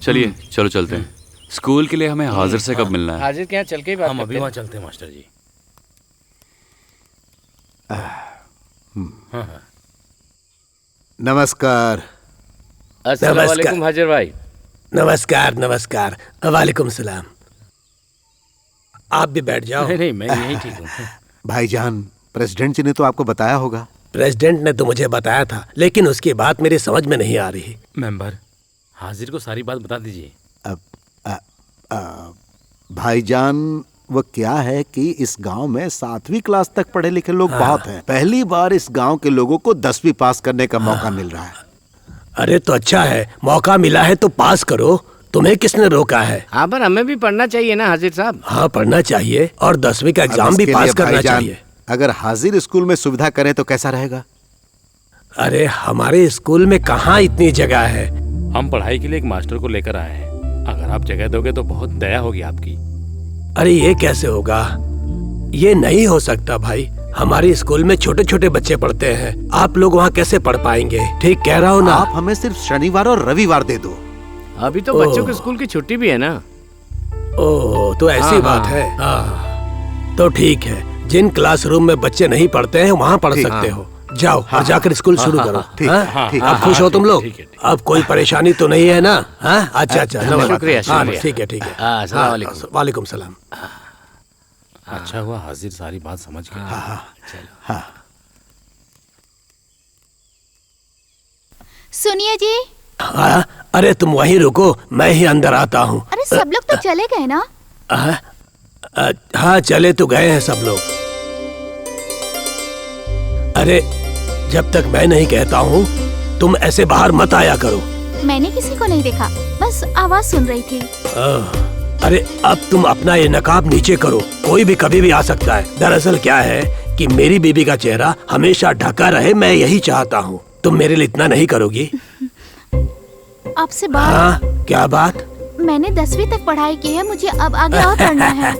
चलिए चलो चलते हैं। स्कूल के लिए हमें हाजिर से कब मिलना है? हाजिर के यहाँ चल के ही बात हम अभी करते वहाँ हैं। चलते हैं मास्टर जी। नमस्कार। अस्सलाम वालेकुम हाजिर भाई। नमस्कार नमस्कार। वालेकुम सलाम। आप भी बैठ जाओ। नहीं, मैं यहीं ठीक हूँ। भाईजान, प्रेसिडेंट जी ने तो आपको बताया होगा। प्रेसिडेंट ने तो मुझे बताया था, लेकिन उसकी बात मेरी समझ में नहीं आ रही। मेंबर, हाजिर को सारी बात बता दीजिए। भाईजान, वो क्या है कि इस गांव में 7वीं क्लास तक पढ़े लिखे लोग बहुत हैं। पहली बार इस गांव के लोगों को 10वीं पास करने का मौका मिल रहा है। अरे तो अच्छा है, मौका मिला है तो पास करो। तुम्हें किसने रोका है? हाँ, पर हमें भी पढ़ना चाहिए ना हाजिर साहब। हाँ, पढ़ना चाहिए और 10वीं का एग्जाम भी पास करना चाहिए। अगर हाजिर स्कूल में सुविधा करें तो कैसा रहेगा? अरे हमारे स्कूल में कहाँ इतनी जगह है। हम पढ़ाई के लिए एक मास्टर को लेकर आए हैं। अगर आप जगह दोगे तो बहुत दया होगी आपकी। अरे ये कैसे होगा? ये नहीं हो सकता भाई। हमारे स्कूल में छोटे छोटे बच्चे पढ़ते हैं, आप लोग वहाँ कैसे पढ़ पाएंगे? ठीक कह रहा हूँ ना? आप हमें सिर्फ शनिवार और रविवार दे दो। अभी तो बच्चों के स्कूल की छुट्टी भी है ना। ओह, तो ऐसी बात है। हाँ, तो ठीक है। जिन क्लासरूम में बच्चे नहीं पढ़ते हैं वहाँ पढ़ सकते हो। जाओ और जाकर स्कूल शुरू करो। ठीक। अब खुश हो तुम लोग? अब कोई परेशानी तो नहीं है ना? अच्छा, शुक्रिया। ठीक है। अस्सलाम वालेकुम। वालेकुम सलाम। अच्छा हुआ हाजिर सारी बात समझ गया। हाँ। सुनिए जी। हाँ, अरे तुम वहीं रुको, मैं ही अंदर आता हूँ। अरे सब लोग तो चले गए ना? हाँ, चले तो गए हैं सब लोग। अरे जब तक मैं नहीं कहता हूँ तुम ऐसे बाहर मत आया करो। मैंने किसी को नहीं देखा, बस आवाज सुन रही थी। अरे अब तुम अपना ये नकाब नीचे करो, कोई भी कभी भी आ सकता है। दरअसल क्या है कि मेरी बीबी का चेहरा हमेशा ढका रहे, मैं यही चाहता हूँ। तुम मेरे लिए इतना नहीं करोगी? आपसे बात। हाँ, क्या बात? मैंने 10वीं तक पढ़ाई की है, मुझे अब आगे और पढ़ना है।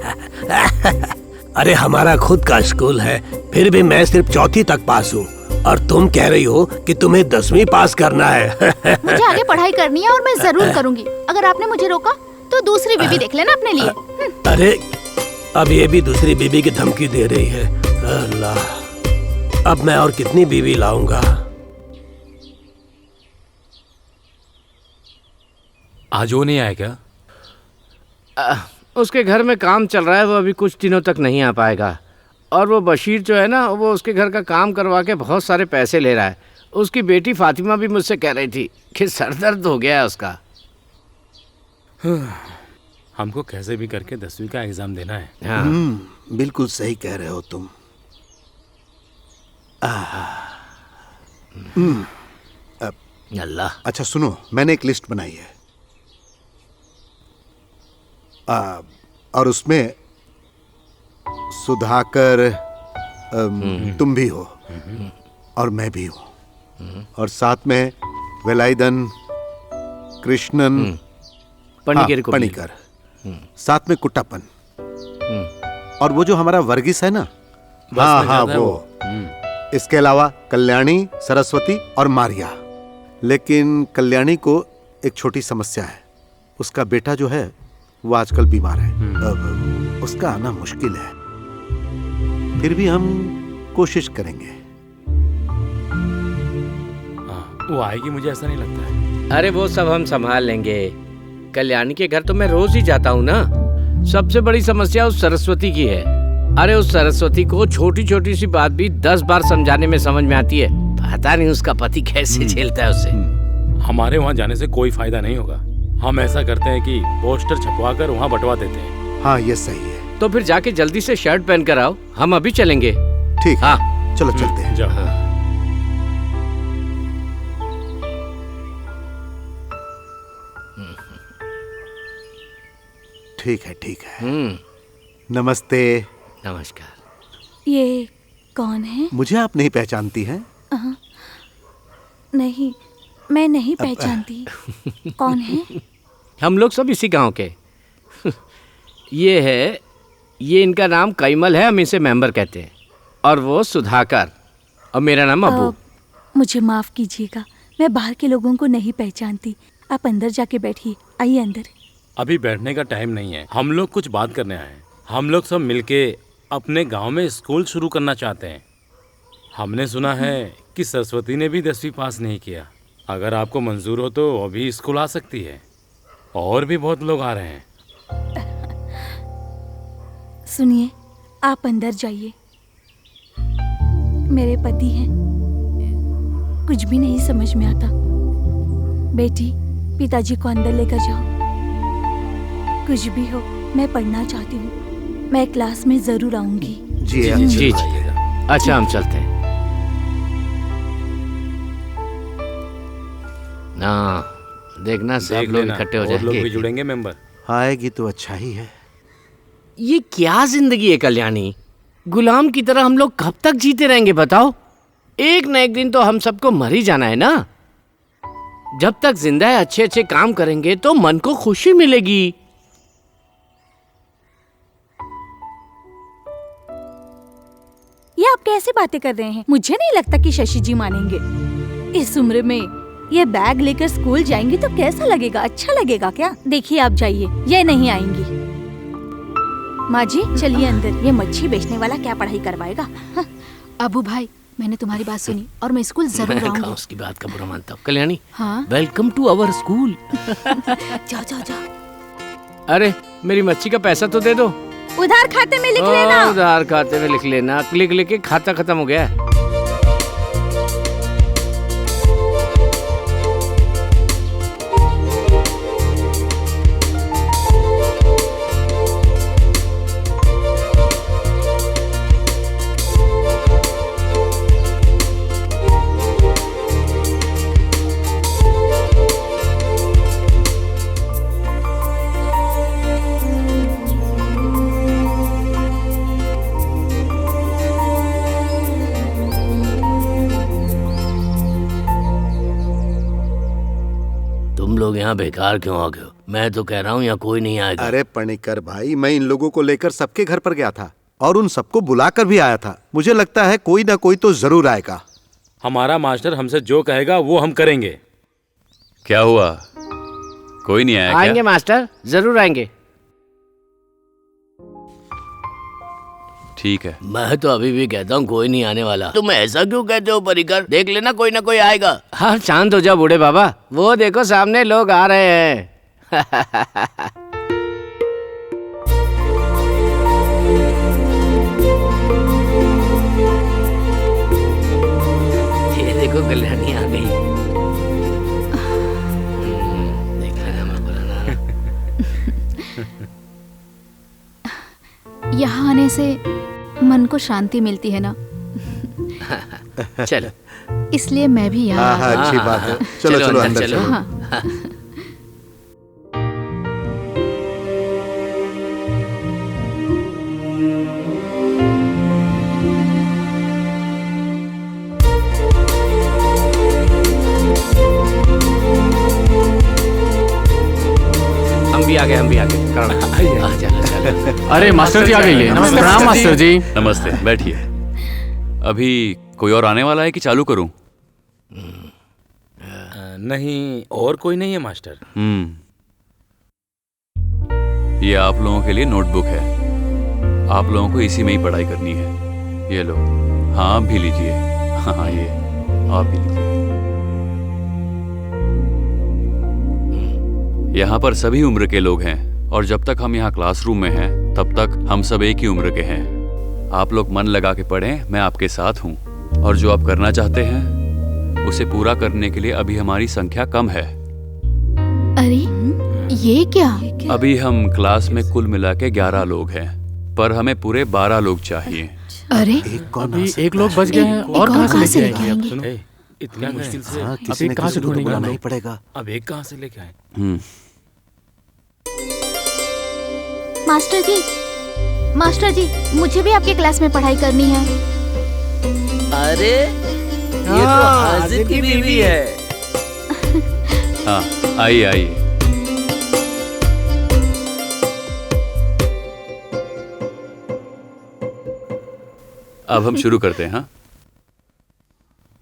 अरे हमारा खुद का स्कूल है, फिर भी मैं सिर्फ 4वीं तक पास हूँ और तुम कह रही हो कि तुम्हें 10वीं पास करना है। मुझे आगे पढ़ाई करनी है और मैं जरूर करूँगी। अगर आपने मुझे रोका तो दूसरी बीबी देख लेना अपने लिए। अरे अब ये भी दूसरी बीबी की धमकी दे रही है। अल्लाह, अब मैं और कितनी बीबी लाऊंगा? आज वो नहीं आया क्या? उसके घर में काम चल रहा है, वो अभी कुछ दिनों तक नहीं आ पाएगा। और वो बशीर जो है ना, वो उसके घर का काम करवा के बहुत सारे पैसे ले रहा है। उसकी बेटी फातिमा भी मुझसे कह रही थी कि सर दर्द हो गया है उसका। हमको कैसे भी करके 10वीं का एग्जाम देना है। हाँ। बिल्कुल सही कह रहे हो तुम। अल्लाह। अच्छा सुनो, मैंने एक लिस्ट बनाई है और उसमें सुधाकर, तुम भी हो और मैं भी हूँ, और साथ में वेलाइदन, कृष्णन, पणिकर, साथ में कुट्टापन, और वो जो हमारा वर्गीस है ना, हाँ वो। इसके अलावा कल्याणी, सरस्वती और मारिया। लेकिन कल्याणी को एक छोटी समस्या है, उसका बेटा जो है वो आजकल बीमार है। अब उसका आना मुश्किल है, फिर भी हम कोशिश करेंगे। वो आएगी, मुझे ऐसा नहीं लगता है। अरे वो सब हम संभाल लेंगे। कल्याणी के घर तो मैं रोज ही जाता हूँ ना। सबसे बड़ी समस्या उस सरस्वती की है। अरे उस सरस्वती को छोटी छोटी सी बात भी 10 बार समझाने में समझ में आती है। पता नहीं उसका पति कैसे झेलता है उसे। हमारे वहाँ जाने से कोई फायदा नहीं होगा। हम ऐसा करते हैं कि पोस्टर छपवा कर वहाँ बंटवा देते हैं। हाँ, ये सही है। तो फिर जाके जल्दी से शर्ट पहन कर आओ, हम अभी चलेंगे। ठीक। हाँ, चलो चलते हैं। जाओ। ठीक है। नमस्ते। नमस्कार। ये कौन है? मुझे आप नहीं पहचानती हैं? नहीं, मैं नहीं पहचानती। कौन है? हम लोग सब इसी गांव के। ये इनका नाम कैमल है, हम इसे मेंबर कहते हैं। और वो सुधाकर, और मेरा नाम अबू। मुझे माफ कीजिएगा, मैं बाहर के लोगों को नहीं पहचानती। आप अंदर जाके बैठिए। आइए अंदर। अभी बैठने का टाइम नहीं है, हम लोग कुछ बात करने आए हैं। हम लोग सब मिलके अपने गांव में स्कूल शुरू करना चाहते हैं। हमने सुना है कि सरस्वती ने भी 10वीं पास नहीं किया। अगर आपको मंजूर हो तो अभी स्कूल आ सकती है। और भी बहुत लोग आ रहे हैं। सुनिए, आप अंदर जाइए। मेरे पति हैं, कुछ भी नहीं समझ में आता। बेटी, पिताजी को अंदर लेकर जाओ। कुछ भी हो, मैं पढ़ना चाहती हूँ। मैं क्लास में जरूर आऊंगी। जी। अच्छा, हम चलते हैं। देखना सब देख लोग लेना, इकट्ठे हो और लोग भी जाएंगे। जुड़ेंगे मेंबर। आएगी तो अच्छा ही है। ये क्या जिंदगी है कल्याणी, गुलाम की तरह हम लोग कब तक जीते रहेंगे बताओ? एक न एक दिन तो हम सबको मर ही जाना है ना। जब तक जिंदा है अच्छे अच्छे काम करेंगे तो मन को खुशी मिलेगी। ये आप कैसे बातें कर रहे हैं? मुझे नहीं लगता कि शशि जी मानेंगे। इस उम्र में ये बैग लेकर स्कूल जाएंगी तो कैसा लगेगा? अच्छा लगेगा क्या? देखिए आप जाइए, ये नहीं आएंगी। माँ जी चलिए अंदर, ये मच्छी बेचने वाला क्या पढ़ाई करवाएगा? अबू भाई, मैंने तुम्हारी बात सुनी और मैं स्कूल जरूर मैं आऊंगी। उसकी बात का बुरा मानता हूँ। कल्याणी, हाँ वेलकम टू आवर स्कूल। जाओ जाओ जाओ। अरे मेरी मच्छी का पैसा तो दे दो। उधार खाते में लिख लेना। उधार खाते में लिख लेना। लिख लिख के खाता खत्म हो गया है। तुम लोग यहाँ बेकार क्यों आ गए हो? मैं तो कह रहा हूँ यहाँ कोई नहीं आएगा। अरे पणिकर भाई, मैं इन लोगों को लेकर सबके घर पर गया था और उन सबको बुलाकर भी आया था। मुझे लगता है कोई ना कोई तो जरूर आएगा। हमारा मास्टर हमसे जो कहेगा वो हम करेंगे। क्या हुआ, कोई नहीं आया आएंगे क्या? मास्टर, जरूर आएंगे। ठीक है। मैं तो अभी भी कहता हूँ कोई नहीं आने वाला। तुम ऐसा क्यों कहते हो परिकर? देख लेना कोई ना कोई आएगा। हाँ शांत हो जाओ बूढ़े बाबा, वो देखो सामने लोग आ रहे हैं। ये देखो कल्याणी आ गई। देख लेना, मैं बोला ना। यहाँ आने से मन को शांति मिलती है ना, चलो इसलिए मैं भी यहाँ हाँ, अच्छी बात है। चलो चलो अंदर चलो। हाँ। हम भी आ गए, हम भी आ गए। चलो चलो। अरे मास्टर जी आ गई है। प्रणाम मास्टर जी। नमस्ते, बैठिए। अभी कोई और आने वाला है कि चालू करूं? नहीं, और कोई नहीं है मास्टर। ये आप लोगों के लिए नोटबुक है। आप लोगों को इसी में ही पढ़ाई करनी है। ये लो। हाँ आप भी लीजिए। हाँ ये आप भी लीजिए। यहाँ पर सभी उम्र के लोग हैं और जब तक हम यहाँ क्लासरूम में हैं तब तक हम सब एक ही उम्र के हैं। आप लोग मन लगा के पढ़ें, मैं आपके साथ हूँ। और जो आप करना चाहते हैं उसे पूरा करने के लिए अभी हमारी संख्या कम है। अरे ये क्या? अभी हम क्लास में कुल मिला के 11 लोग हैं, पर हमें पूरे 12 लोग चाहिए। अरे अभी एक लोग बच गए हैं और कहाँ से लेके आएंगे? इतना मुश्किल से किसी कहाँ से ढूंढेंगे? नहीं पड़ेगा। अब एक कहाँ से लेके आए? मास्टर जी मुझे भी आपके क्लास में पढ़ाई करनी है। अरे ये तो हाजिर की बीवी है। हाँ आइए आइए। अब हम शुरू करते हैं। हाँ,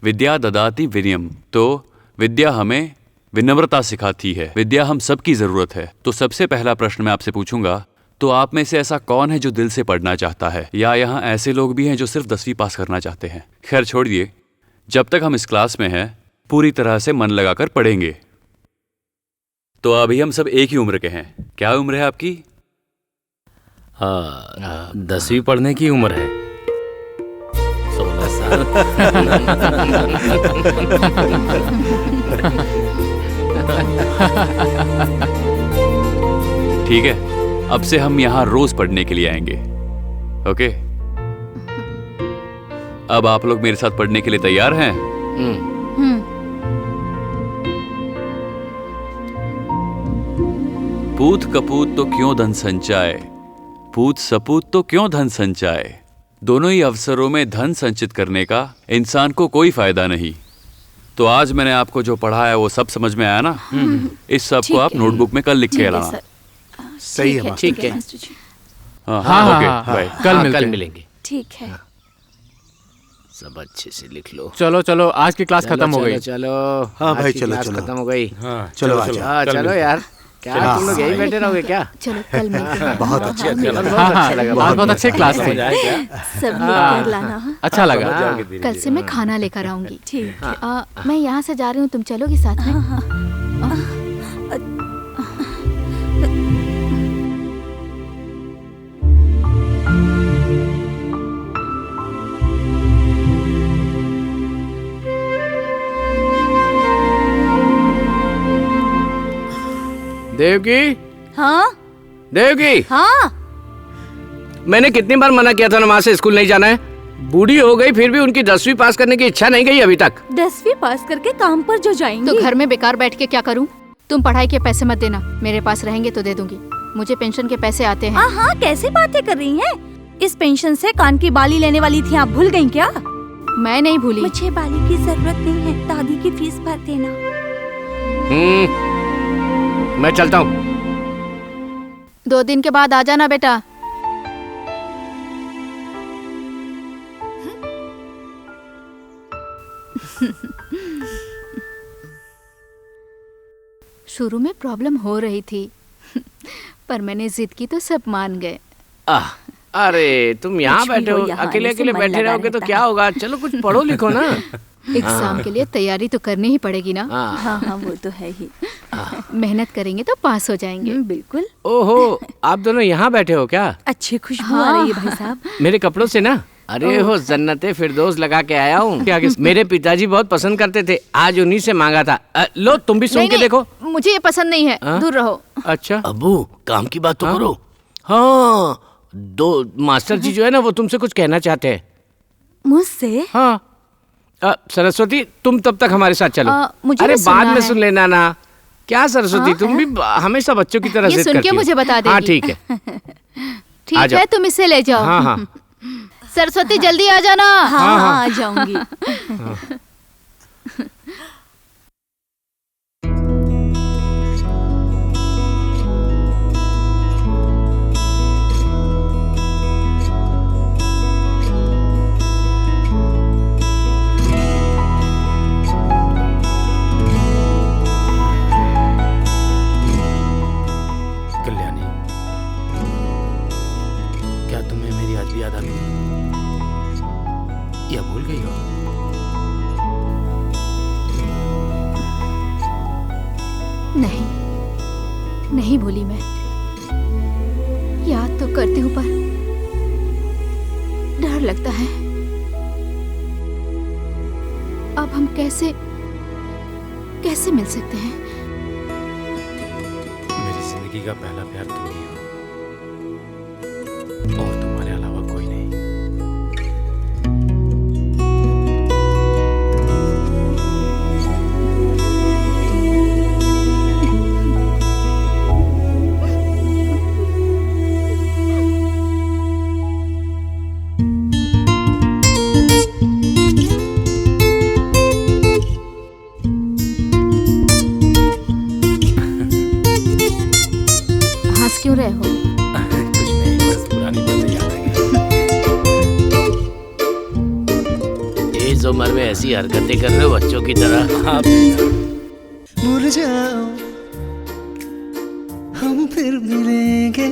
विद्या ददाति विनयम। तो विद्या हमें विनम्रता सिखाती है। विद्या हम सबकी जरूरत है। तो सबसे पहला प्रश्न मैं आपसे पूछूंगा, तो आप में से ऐसा कौन है जो दिल से पढ़ना चाहता है, या यहाँ ऐसे लोग भी हैं जो सिर्फ 10वीं पास करना चाहते हैं? खैर छोड़िए, जब तक हम इस क्लास में हैं पूरी तरह से मन लगाकर पढ़ेंगे। तो अभी हम सब एक ही उम्र के हैं। क्या उम्र है आपकी? 10वीं पढ़ने की उम्र है। 16 साल। ठीक है, अब से हम यहाँ रोज पढ़ने के लिए आएंगे। ओके? अब आप लोग मेरे साथ पढ़ने के लिए तैयार हैं? पूत कपूत तो क्यों धन संचाए, पूत सपूत तो क्यों धन संचाए। दोनों ही अवसरों में धन संचित करने का इंसान को कोई फायदा नहीं। तो आज मैंने आपको जो पढ़ाया वो सब समझ में आया ना? इस सब को आप नोटबुक में कल लिख के लाना। सही है। ठीक है। हाँ, ओके, बाय। कल मिलेंगे। ठीक है। सब अच्छे से लिख लो। चलो चलो, आज की क्लास खत्म हो गई। चलो हाँ भाई, आज की चलो, क्लास चलो। खत्म हो गई। चलो आ जाओ। हाँ चलो यार, क्या तुम लोग यही बैठे रहोगे क्या? चलो कल मिलते हैं। बहुत अच्छे। आज बहुत अच्छी क्लास थी। सब लोग कर लाना। हाँ? अच्छा लगा। कल से मैं खाना लेकर आऊंगी। ठीक है। मैं यहाँ से जा रही हूँ, तुम चलोगी साथ में? देवकी, हाँ देवकी, हाँ। मैंने कितनी बार मना किया था ना, वहाँ से स्कूल नहीं जाना है। बूढ़ी हो गई फिर भी उनकी 10वीं पास करने की इच्छा नहीं गई अभी तक। 10वीं पास करके काम पर जो जाएंगे तो घर में बेकार बैठ के क्या करूँ? तुम पढ़ाई के पैसे मत देना, मेरे पास रहेंगे तो दे दूंगी। मुझे पेंशन के पैसे आते हैं। हाँ, कैसे बातें कर रही हैं? इस पेंशन से कान की बाली लेने वाली थी, आप भूल गई क्या? मैं नहीं भूली। मुझे बाली की जरूरत नहीं है, दादी की फीस भर देना। मैं चलता हूँ। 2 दिन के बाद आ जाना बेटा। शुरू में प्रॉब्लम हो रही थी पर मैंने जिद की तो सब मान गए। अरे तुम यहाँ कुछ भी बैठे हो, हो, यहाँ अकेले आने से अकेले मन बैठे लगा रहोगे तो रहता क्या है। होगा? चलो कुछ पढ़ो लिखो ना। एग्जाम के लिए तैयारी तो करनी ही पड़ेगी ना। हाँ हाँ, वो तो है ही। मेहनत करेंगे तो पास हो जाएंगे। बिल्कुल। ओहो, आप दोनों यहाँ बैठे हो क्या? अच्छी खुशबू आ रही है भाई साहब। मेरे कपड़ों से ना? अरे हो जन्नते फिरदौस लगा के आया हूँ। मेरे पिताजी बहुत पसंद करते थे, आज उन्हीं से मांगा था। लो तुम भी सुन के देखो। मुझे ये पसंद नहीं है, दूर रहो। अच्छा अबू, काम की बात तो करो। हाँ, 2 मास्टर जी जो है ना, वो तुमसे कुछ कहना चाहते हैं। मुझसे? हाँ। सरस्वती, तुम तब तक हमारे साथ चलो। मुझे अरे भी बाद सुनना में है। सुन लेना ना। क्या सरस्वती, तुम भी हमेशा बच्चों की तरह ये जिद सुन करती के हो। मुझे बता देगी। हाँ ठीक है। ठीक है, तुम इसे ले जाओ। हाँ हाँ। सरस्वती जल्दी आ जाना। हाँ हाँ, आ जाऊंगी। कल्याणी, क्या तुम्हें मेरी आज भी याद आती है या भूल गई हो? नहीं, नहीं भूली मैं। याद तो करती हूँ पर डर लगता है। अब हम कैसे मिल सकते हैं? मेरी जिंदगी का पहला प्यार तुम ही हो और तुम्हारे अलावा कोई नहीं। हंस क्यों रहे हो? कुछ नहीं, बस पुरानी बातें याद आ गई। इस उम्र में ऐसी हरकतें कर रहे हो बच्चों की तरह। आप भूल जाओ, हम फिर मिलेंगे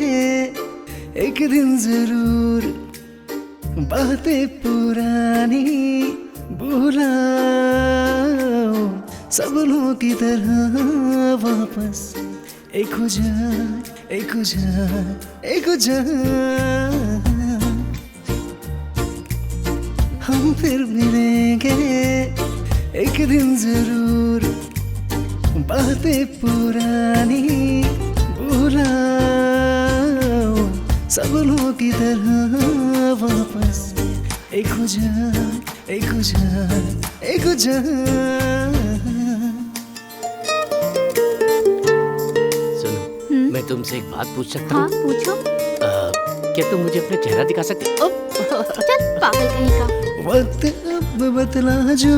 एक दिन जरूर। बातें पुरानी भुलाओ, सपनों की तरह वापस एक हो जाए, एक हो जाए, एक हो जाए। हम फिर मिलेंगे एक दिन जरूर। बातें पुरानी भुलाओ, सपनों की तरह वापस एक हो जाए, एक हो जाए, एक हो जाए। सुनो, मैं मैं तुमसे एक बात पूछ सकता हाँ हूँ? पूछो। क्या तुम मुझे अपना चेहरा दिखा सकते हो? चल पागल कहीं का। वक्त अब बतला जो,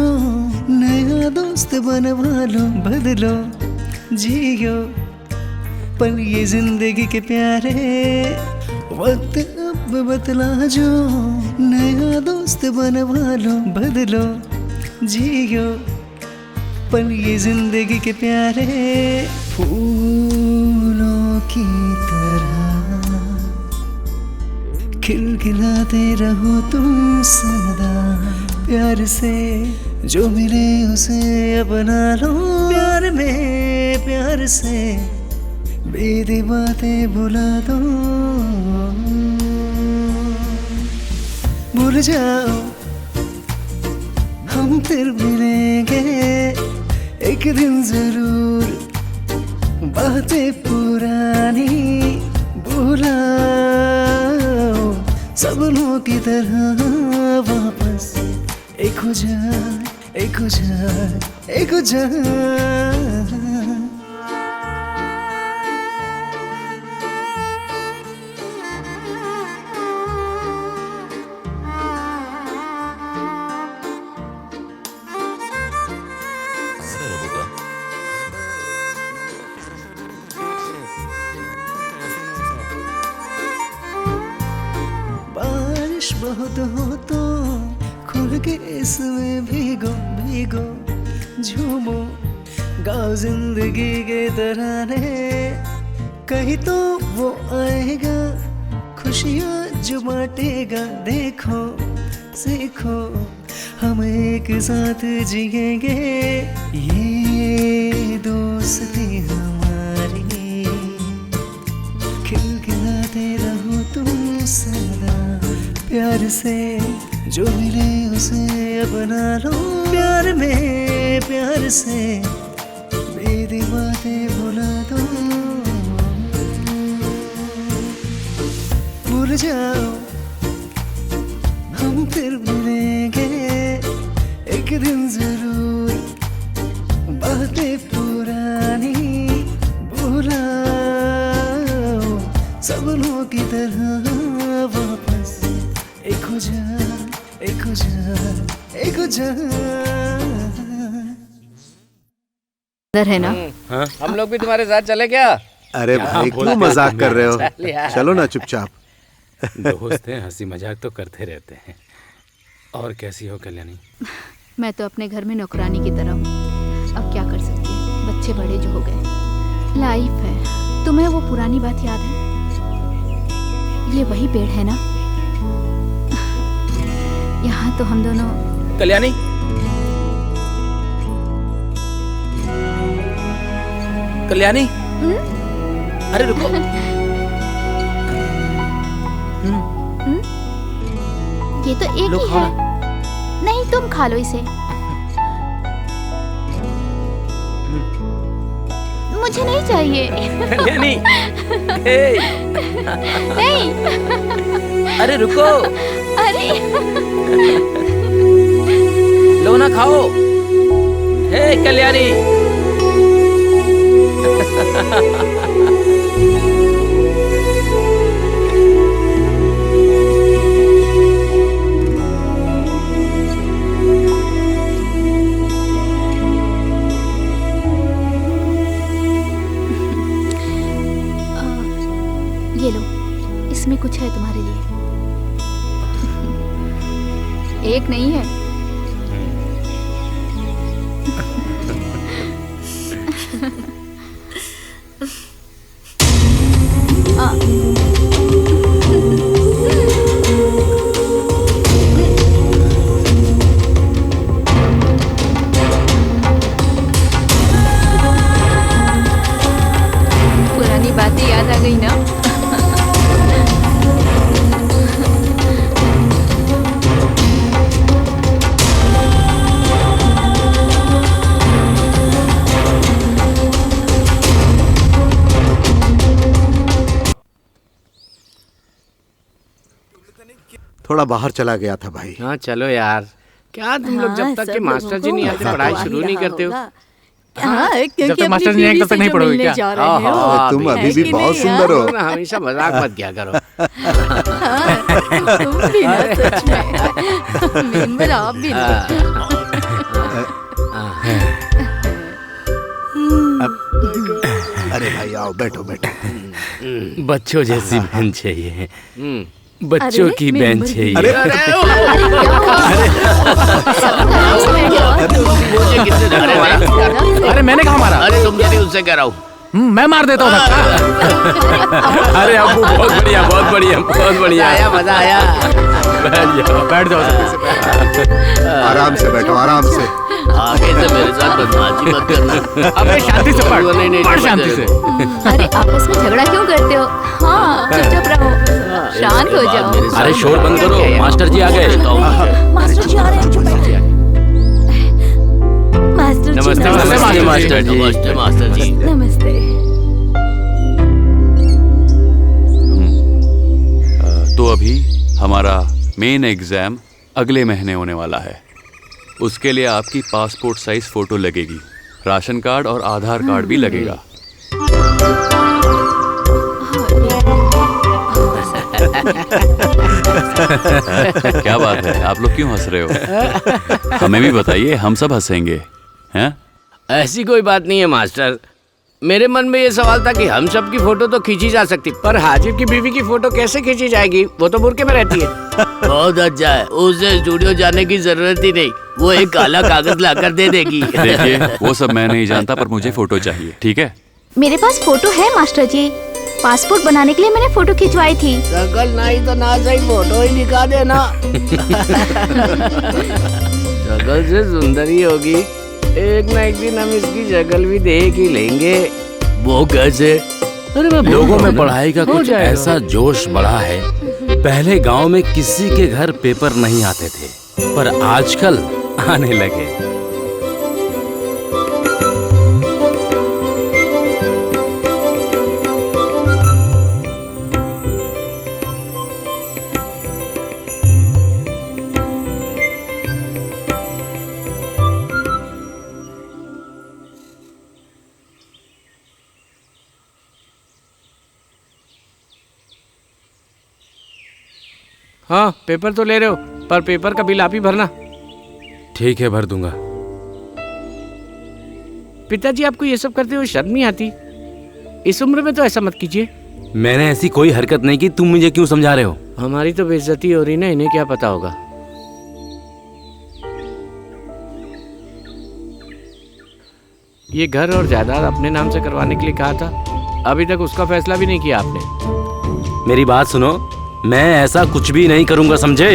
नया दोस्त बनवा लो, बदलो जियो पल ये जिंदगी के प्यारे। वक्त अब बतला जो, नया दोस्त बनवा लो, बदलो जियो पल ये जिंदगी के प्यारे। फूलों की तरह खिलखिलाते रहो तुम सदा, प्यार से जो मिले उसे अपना लो। प्यार में प्यार से बेदी बातें भुला दो, भूल जाओ हम फिर मिलेंगे एक दिन जरूर। बातें पुरानी भुलाओ, सपनों की तरह वापस एक हो जा, एक हो जा, एक हो जा। बारिश बहुत हो तो खुल के इसमें भीगो भीगो, झूमो गाओ जिंदगी के तराने। कहीं तो वो आएगा खुशियाँ जो बांटेगा, देखो सीखो हम एक साथ जिएंगे। ये दोस्ती हमारी, खिलखिलाते रहो तुम सदा, प्यार से जो मिले उसे अपना लो। प्यार में प्यार से बेदी बातें भुला दो, भूल जाओ हम फिर मिलेंगे एक दिन जरूर। बातें पुरानी भुलाओ, सपनों की तरह वापस एक हो जा, एक हो जा, एक हो जा। है ना? हम लोग भी तुम्हारे साथ चले क्या? अरे भाई क्यों मजाक कर रहे हो? चलो ना चुपचाप। दोस्त हैं, हंसी मजाक तो करते रहते हैं। और कैसी हो कल्याणी? मैं तो अपने घर में नौकरानी की तरह हूँ। अब क्या कर सकती है, बच्चे बड़े जो हो गए, लाइफ है। तुम्हें वो पुरानी बात याद है? ये वही पेड़ है ना? यहाँ तो हम दोनों। कल्याणी, कल्याणी, अरे रुको। ये तो एक ही है। नहीं तुम खा लो इसे। मुझे नहीं चाहिए। कल्याणी, नहीं। अरे रुको। अरे लो ना खाओ। हे कल्याणी। ये लो, इसमें कुछ है तुम्हारे लिए। एक नहीं है। पुरानी बातें याद आ गई ना? थोड़ा बाहर चला गया था भाई। हाँ चलो यार, क्या तुम लोग जब तक के मास्टर जी नहीं आते पढ़ाई शुरू नहीं करते हो? हाँ, जब तक मास्टर नहीं आएंगे तब तक नहीं पढ़ोगे क्या? तुम अभी भी बहुत सुंदर हो। हमेशा मजाक मत किया करो। तुम भी ना, सच में। मेंबर आप भी ना। अरे भाई आओ, बैठो बैठो। बच्चों जैसी बहन चाहिए, बच्चों की बहन चाहिए। अरे अरे मैंने कहा मारा? अरे तुमसे नहीं, उससे कह रहा हूँ। मैं मार देता हूँ। अरे अबू बहुत बढ़िया, बहुत बढ़िया, बहुत बढ़िया। आया, मजा आया। बैठ जाओ। आराम से बैठो, आराम से। आगे से मेरे साथ बदमाशी मत करना। अबे शांति से पढ़, नहीं, पढ़ शांति से। अरे आपस में झगड़ा क्यों करते हो? हाँ, चुपचाप रहो, शांत हो जाओ। अरे शोर बंद करो, मास्टर जी आ गए। मास्टर जी आ रहे हैं, चुप बैठिए। मास्टर जी नमस्ते, नमस्ते मास्टर जी। नमस्ते मास्टर जी। नमस्ते। तो अभी हमारा मेन एग्जाम अगले महीने होने वाला है। उसके लिए आपकी पासपोर्ट साइज फोटो लगेगी, राशन कार्ड और आधार कार्ड भी लगेगा। क्या बात है, आप लोग क्यों हंस रहे हो? हमें भी बताइए, हम सब हंसेंगे। हैं? ऐसी कोई बात नहीं है मास्टर। मेरे मन में ये सवाल था कि हम सब की फोटो तो खींची जा सकती, पर हाजिब की बीवी की फोटो कैसे खींची जाएगी? वो तो बुर्के में रहती है। बहुत अच्छा है, उसे स्टूडियो जाने की जरूरत ही नहीं, वो एक काला कागज लाकर दे देगी। देखिए, वो सब मैं नहीं जानता, पर मुझे फोटो चाहिए, ठीक है? मेरे पास फोटो है मास्टर जी, पासपोर्ट बनाने के लिए मैंने फोटो खिंचवाई थी। शकल नहीं तो ना सही फोटो ही दिखा देना। शकल से सुंदर ही होगी, एक ना एक दिन हम इसकी शक्ल भी देख ही लेंगे। वो कैसे? अरे लोगों में पढ़ाई का कुछ ऐसा जोश बढ़ा है। पहले गांव में किसी के घर पेपर नहीं आते थे, पर आजकल आने लगे। हाँ, पेपर तो ले रहे हो, पर पेपर का बिल आप ही भरना। ठीक है, भर दूंगा। पिताजी, आपको ये सब करते हुए शर्म नहीं आती? इस उम्र में तो ऐसा मत कीजिए। मैंने ऐसी कोई हरकत नहीं की, तुम मुझे क्यों समझा रहे हो? हमारी तो बेइज्जती हो रही ना, इन्हें क्या पता होगा। ये घर और जायदाद अपने नाम से करवाने के लिए कहा था, अभी तक उसका फैसला भी नहीं किया आपने। मेरी बात सुनो, मैं ऐसा कुछ भी नहीं करूंगा, समझे?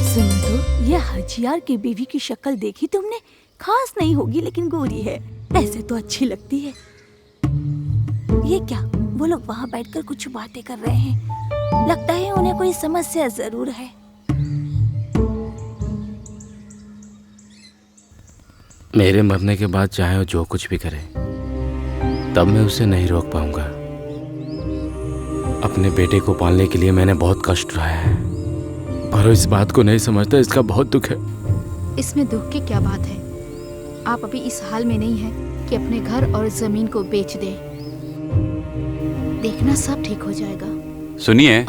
सुनो तो, ये हजियार की बीवी की शक्ल देखी तुमने? खास नहीं होगी, लेकिन गोरी है, ऐसे तो अच्छी लगती है। ये क्या, वो लोग वहाँ बैठकर कुछ बातें कर रहे हैं। लगता है उन्हें कोई समस्या जरूर है। मेरे मरने के बाद चाहे वो जो कुछ भी करे, तब मैं उसे नहीं रोक पाऊंगा। अपने बेटे को पालने के लिए मैंने बहुत कष्ट उठाया है, पर इस बात को नहीं समझता, इसका बहुत दुख है। इसमें दुख की क्या बात है? आप अभी इस हाल में नहीं हैं कि अपने घर और जमीन को बेच दें। देखना सब ठीक हो जाएगा। सुनिए,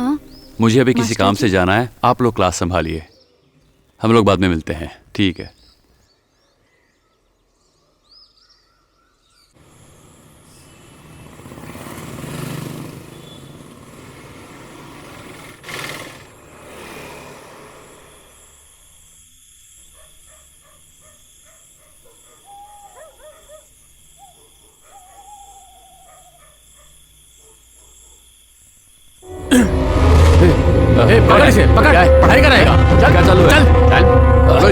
मुझे अभी किसी मास्टर काम जी। से जाना है, आप लोग क्लास संभालिए, हम लोग बाद में मिलते हैं, ठीक है? पकड़ इसे, पकड़, पढ़ाई कराएगा। चल, क्या चालू है? चल,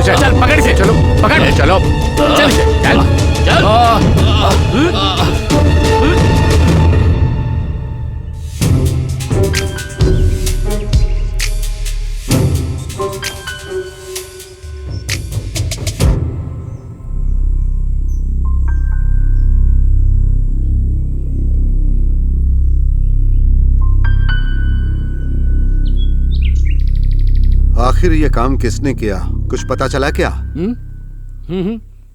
चल, चल, पकड़ इसे, चलो, पकड़, चलो, चल इसे, चल, चल। आखिर ये काम किसने किया, कुछ पता चला क्या?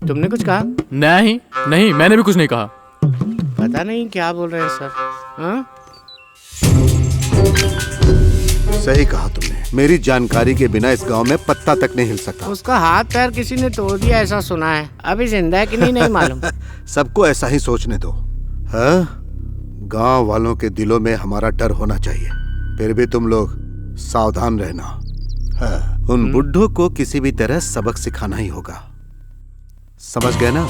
तुमने कुछ कहा? नहीं नहीं, मैंने भी कुछ नहीं कहा। पता नहीं क्या बोल रहे हैं सर। हाँ? सही कहा तुमने, मेरी जानकारी के बिना इस गांव में पत्ता तक नहीं हिल सकता। उसका हाथ पैर किसी ने तोड़ दिया ऐसा सुना है, अभी जिंदा है कि नहीं मालूम। सबको ऐसा ही सोचने दो। हाँ? गांव वालों के दिलों में हमारा डर होना चाहिए, फिर भी तुम लोग सावधान रहना। हाँ, उन बुड्ढों को किसी भी तरह सबक सिखाना ही होगा, समझ गए ना?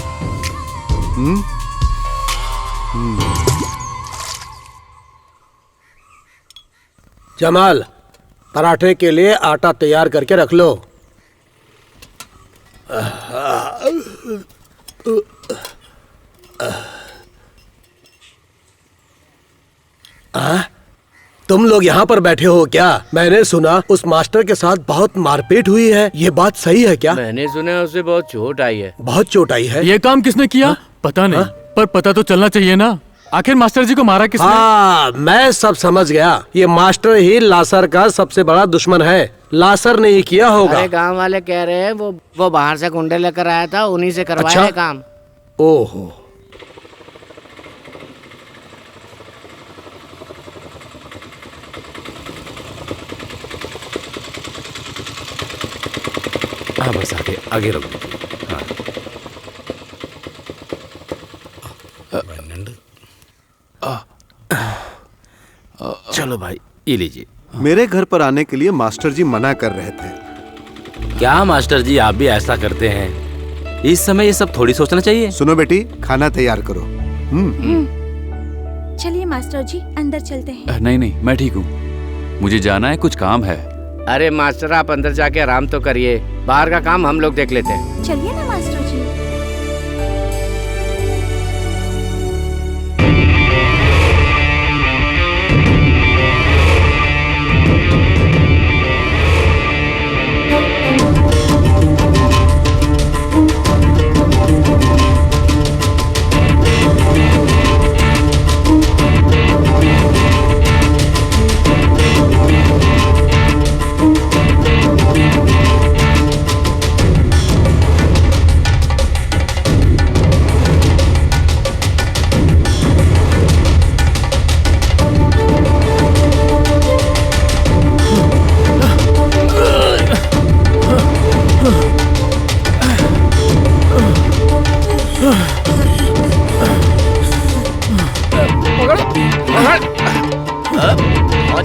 जमाल, पराठे के लिए आटा तैयार करके रख लो। तुम लोग यहाँ पर बैठे हो क्या? मैंने सुना उस मास्टर के साथ बहुत मारपीट हुई है, ये बात सही है क्या? मैंने सुना उसे बहुत चोट आई है। बहुत चोट आई है? ये काम किसने किया? पता नहीं, पर पता तो चलना चाहिए ना, आखिर मास्टर जी को मारा किसने? हाँ, मैं सब समझ गया। ये मास्टर ही लासर का सबसे बड़ा दुश्मन है। लासर ने ही किया होगा। अरे गांव वाले कह रहे हैं वो बाहर से गुंडे लेकर आया था, उन्हीं से करवाया है काम। ओहो, हाँ बस आगे रख दो। चलो भाई, ये लीजिए। मेरे घर पर आने के लिए मास्टर जी मना कर रहे थे। क्या मास्टर जी, आप भी ऐसा करते हैं? इस समय ये सब थोड़ी सोचना चाहिए। सुनो बेटी, खाना तैयार करो। चलिए मास्टर जी, अंदर चलते हैं। नहीं, मैं ठीक हूँ, मुझे जाना है, कुछ काम है। अरे मास्टर, आप अंदर जाके आराम तो करिए, बाहर का काम हम लोग देख लेते हैं। चलिए ना मास्टर जी।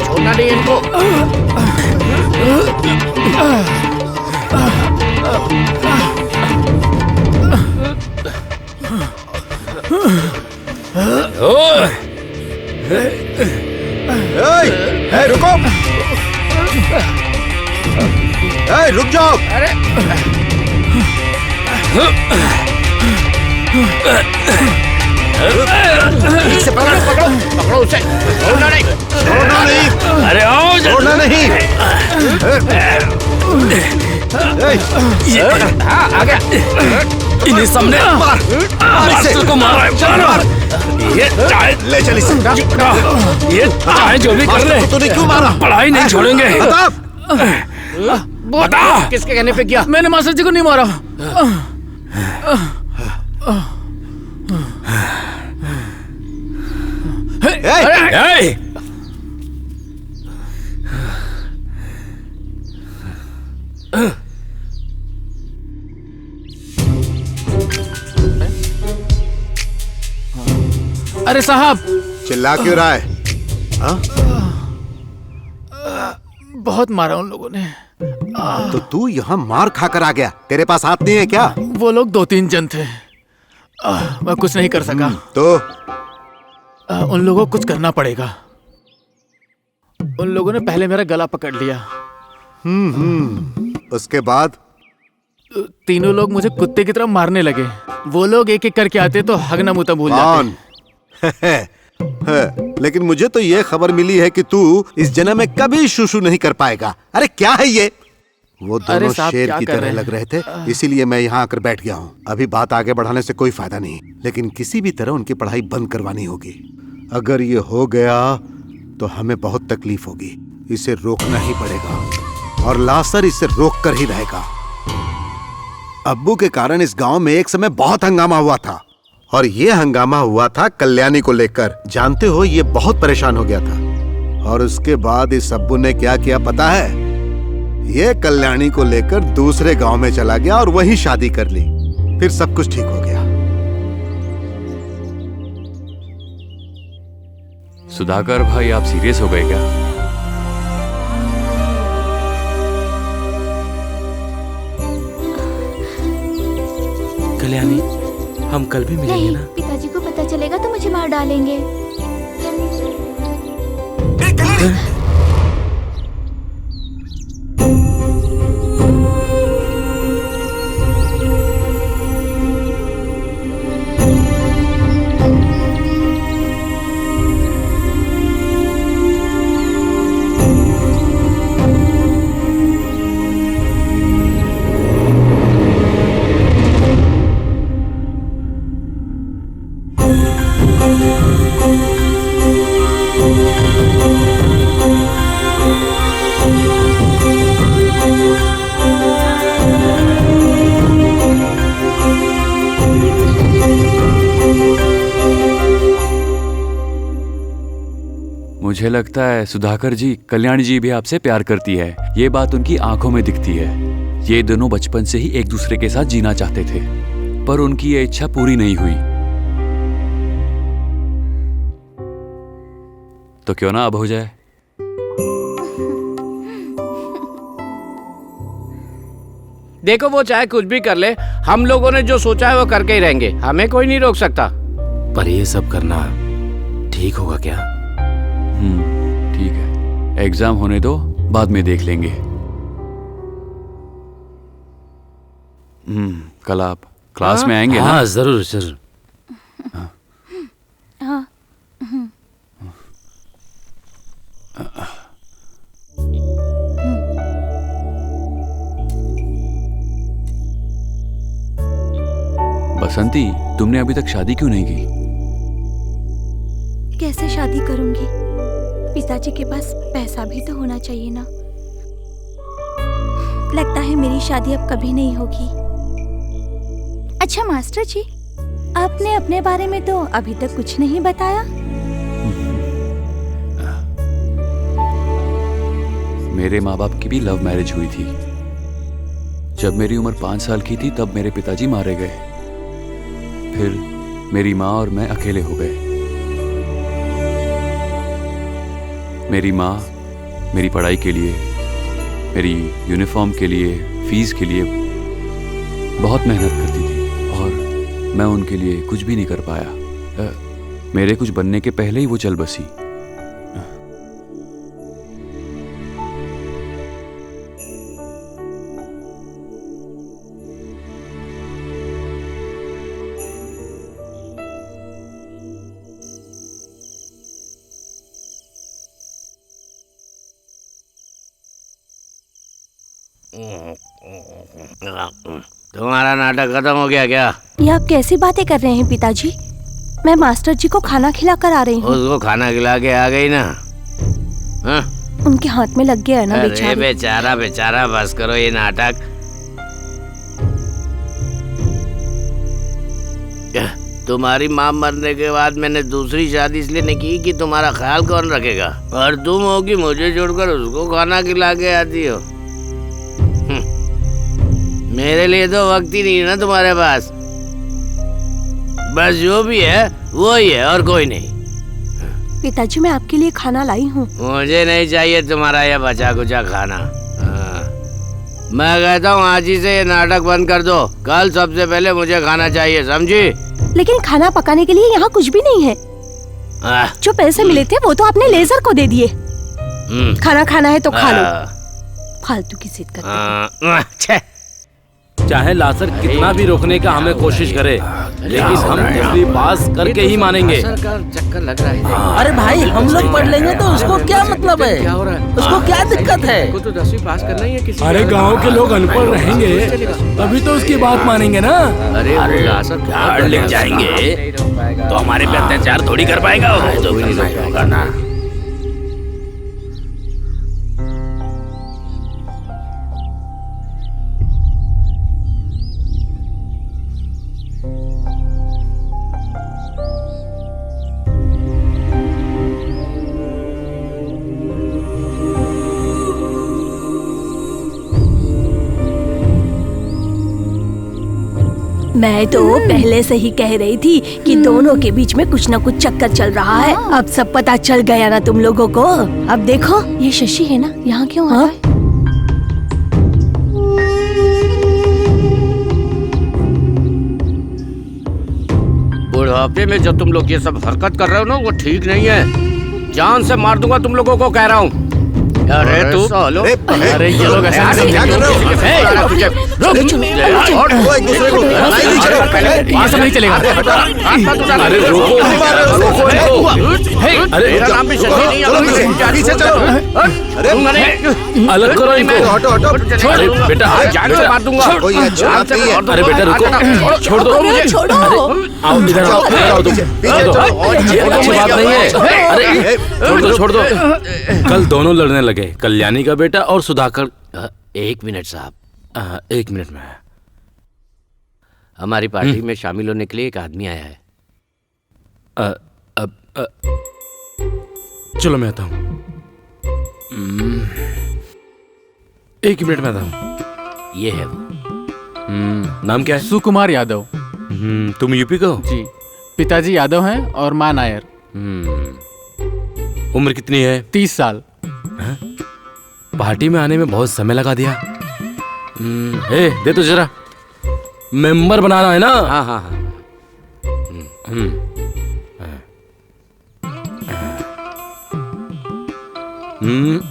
छोड़ना नहीं इनको। रुको, रुक जाओ। अरे ठीक से पकड़ो उसे, छोड़ना नहीं। अरे आओ, छोड़ना नहीं। हाँ, आ गया। इन्हें सामने मास्टर को मार। ये चाहे ले चल इसे। ये चाहे जो भी कर ले, तूने क्यों मारा? पढ़ाई नहीं छोड़ेंगे। बता किसके कहने पे किया? मैंने मास्टर जी को नहीं मारा। अरे साहब, चिल्ला क्यों रहा है? बहुत मारा उन लोगों ने। तो तू यहाँ मार खाकर आ गया, तेरे पास हाथ नहीं है क्या? वो लोग 2-3 जन थे, मैं कुछ नहीं कर सका। तो उन लोगों को कुछ करना पड़ेगा। उन लोगों ने पहले मेरा गला पकड़ लिया। उसके बाद तीनों लोग मुझे कुत्ते की तरह मारने लगे। वो लोग एक एक करके आते तो हगना मुता भूल जाते। लेकिन मुझे तो ये खबर मिली है कि तू इस जन्म में कभी शुशु नहीं कर पाएगा। अरे क्या है ये? वो दोनों शेर की तरह लग रहे थे, इसीलिए मैं यहाँ आकर बैठ गया हूँ। अभी बात आगे बढ़ाने से कोई फायदा नहीं, लेकिन किसी भी तरह उनकी पढ़ाई बंद करवानी होगी। अगर ये हो गया तो हमें बहुत तकलीफ होगी, इसे रोकना ही पड़ेगा। और लासर इसे रोक कर ही रहेगा। अब्बू के कारण इस गांव में एक समय बहुत हंगामा हुआ था, और ये हंगामा हुआ था कल्याणी को लेकर। जानते हो, ये बहुत परेशान हो गया था, और उसके बाद इस अब्बू ने क्या किया पता है? ये कल्याणी को लेकर दूसरे गांव में चला गया और वहीं शादी कर ली। फिर सब कुछ ठीक हो गया। सुधाकर भाई, आप सीरियस हो गए क्या? कल्याणी, हम कल भी मिलेंगे नहीं, ना? पिताजी को पता चलेगा तो मुझे मार डालेंगे। मुझे लगता है सुधाकर जी, कल्याणी जी भी आपसे प्यार करती है। ये बात उनकी आंखों में दिखती है। ये दोनों बचपन से ही एक दूसरे के साथ जीना चाहते थे, पर उनकी ये इच्छा पूरी नहीं हुई। तो क्यों ना अब हो जाए? देखो, वो चाहे कुछ भी कर ले, हम लोगों ने जो सोचा है वो करके ही रहेंगे। हमें कोई नहीं रोक सकता। पर ये सब करना ठीक होगा क्या? ठीक है, एग्जाम होने दो, बाद में देख लेंगे। कल आप क्लास में आएंगे ना? हाँ, जरूर जरूर। हाँ। बसंती, तुमने अभी तक शादी क्यों नहीं की? कैसे शादी करूंगी? पिताजी के पास पैसा भी तो होना चाहिए ना। लगता है मेरी शादी अब कभी नहीं होगी। अच्छा मास्टर जी, आपने अपने बारे में तो अभी तक कुछ नहीं बताया। मेरे माँ बाप की भी लव मैरिज हुई थी। जब मेरी उम्र 5 साल की थी तब मेरे पिताजी मारे गए। फिर मेरी माँ और मैं अकेले हो गए। मेरी माँ मेरी पढ़ाई के लिए, मेरी यूनिफॉर्म के लिए, फीस के लिए बहुत मेहनत करती थी, और मैं उनके लिए कुछ भी नहीं कर पाया। मेरे कुछ बनने के पहले ही वो चल बसी। तुम्हारा नाटक खत्म हो गया क्या? ये आप कैसी बातें कर रहे हैं पिताजी? मैं मास्टर जी को खाना खिला कर आ रही हूँ। उसको खाना खिला के आ गई ना? हाँ? उनके हाथ में लग गया है ना बेचारी। बेचारा बेचारा, बस करो ये नाटक। तुम्हारी माँ मरने के बाद मैंने दूसरी शादी इसलिए नहीं की कि तुम्हारा ख्याल कौन रखेगा, और तुम हो कि मुझे छोड़कर उसको खाना खिला के आती हो। मेरे लिए तो वक्त ही नहीं है ना तुम्हारे पास। बस जो भी है वो ही है और कोई नहीं। पिताजी, मैं आपके लिए खाना लाई हूँ। मुझे नहीं चाहिए तुम्हारा यह बचा कुचा खाना। मैं कहता हूँ आज ही से ये नाटक बंद कर दो। कल सबसे पहले मुझे खाना चाहिए, समझी? लेकिन खाना पकाने के लिए यहाँ कुछ भी नहीं है। जो पैसे मिले थे वो तो आपने लेजर को दे दिए। खाना खाना है तो खा लो। फालतू की जिद करते। चाहे लासर कितना भी रोकने का हमें कोशिश करे, लेकिन हम 10वीं पास करके ही मानेंगे। चक्कर लग रहा है। अरे भाई, हम लोग पढ़ लेंगे तो उसको क्या मतलब है? क्या हो रहा है? उसको क्या दिक्कत है? तो 10वीं पास करना ही है किसी। अरे गांव के लोग अनपढ़ रहेंगे तभी तो उसकी बात मानेंगे ना। अरे लासर क्या पढ़ लिख जाएंगे तो हमारे पे अत्याचार थोड़ी कर पाएगा वो। तो भी नहीं होगा ना। मैं तो पहले से ही कह रही थी कि दोनों के बीच में कुछ न कुछ चक्कर चल रहा है। अब सब पता चल गया ना तुम लोगों को। अब देखो, ये शशि है ना, यहाँ क्यों आ रहा है? बुढ़ापे में जो तुम लोग ये सब हरकत कर रहे हो ना, वो ठीक नहीं है। जान से मार दूंगा तुम लोगों को, कह रहा हूँ। अरे तू सालो, अरे ये लोग ऐसा क्या कर रहे हो? ये सब नहीं चलेगा। अरे रोको, मेरा नाम भी शशि नहीं है। अलग करो इनको। अरे बेटा, जान से मार दूंगा। अरे बेटा रुको, छोड़ दो मुझे। आओ इधर आओ तुम। अच्छी बात नहीं है। अरे छोड़ दो। कल दोनों लड़ने लगे, कल्याणी का बेटा और सुधाकर। एक मिनट साहब, 1 मिनट में। हमारी पार्टी में शामिल होने के लिए एक आदमी आया है। चलो मैं आता हूँ। 1 मिनट में आता हूँ। ये है वो। नाम क्या है? सुकुमार यादव। तुम यूपी का हो? जी, पिताजी यादव हैं और माँ नायर। उम्र कितनी है? 30 साल। पार्टी में आने में बहुत समय लगा दिया। दे तो जरा, मेंबर बनाना है ना? हाँ हाँ हाँ।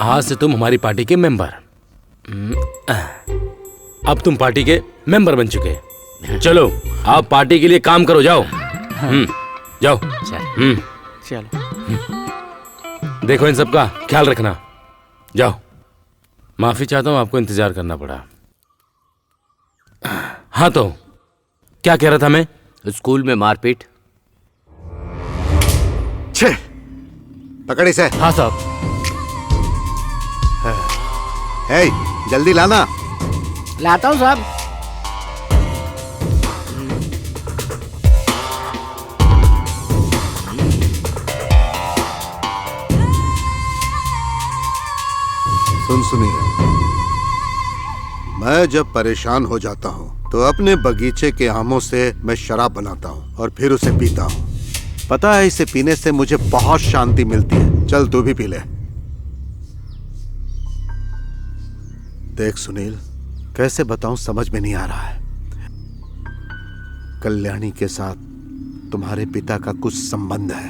आज से तुम हमारी पार्टी के मेंबर। अब तुम पार्टी के मेंबर बन चुके। चलो आप पार्टी के लिए काम करो, जाओ। जाओ। चलो। देखो इन सबका ख्याल रखना। जाओ। माफी चाहता हूं, आपको इंतजार करना पड़ा। हाँ तो क्या कह रहा था मैं? स्कूल में मारपीट। छे, पकड़ी से। हाँ साहब। हे, जल्दी लाना। लाता हूँ साहब। सुनिए, मैं जब परेशान हो जाता हूँ तो अपने बगीचे के आमों से मैं शराब बनाता हूँ और फिर उसे पीता हूँ। पता है, इसे पीने से मुझे बहुत शांति मिलती है। चल तू भी पी ले। देख सुनील, कैसे बताऊं, समझ में नहीं आ रहा है। कल्याणी के साथ तुम्हारे पिता का कुछ संबंध है।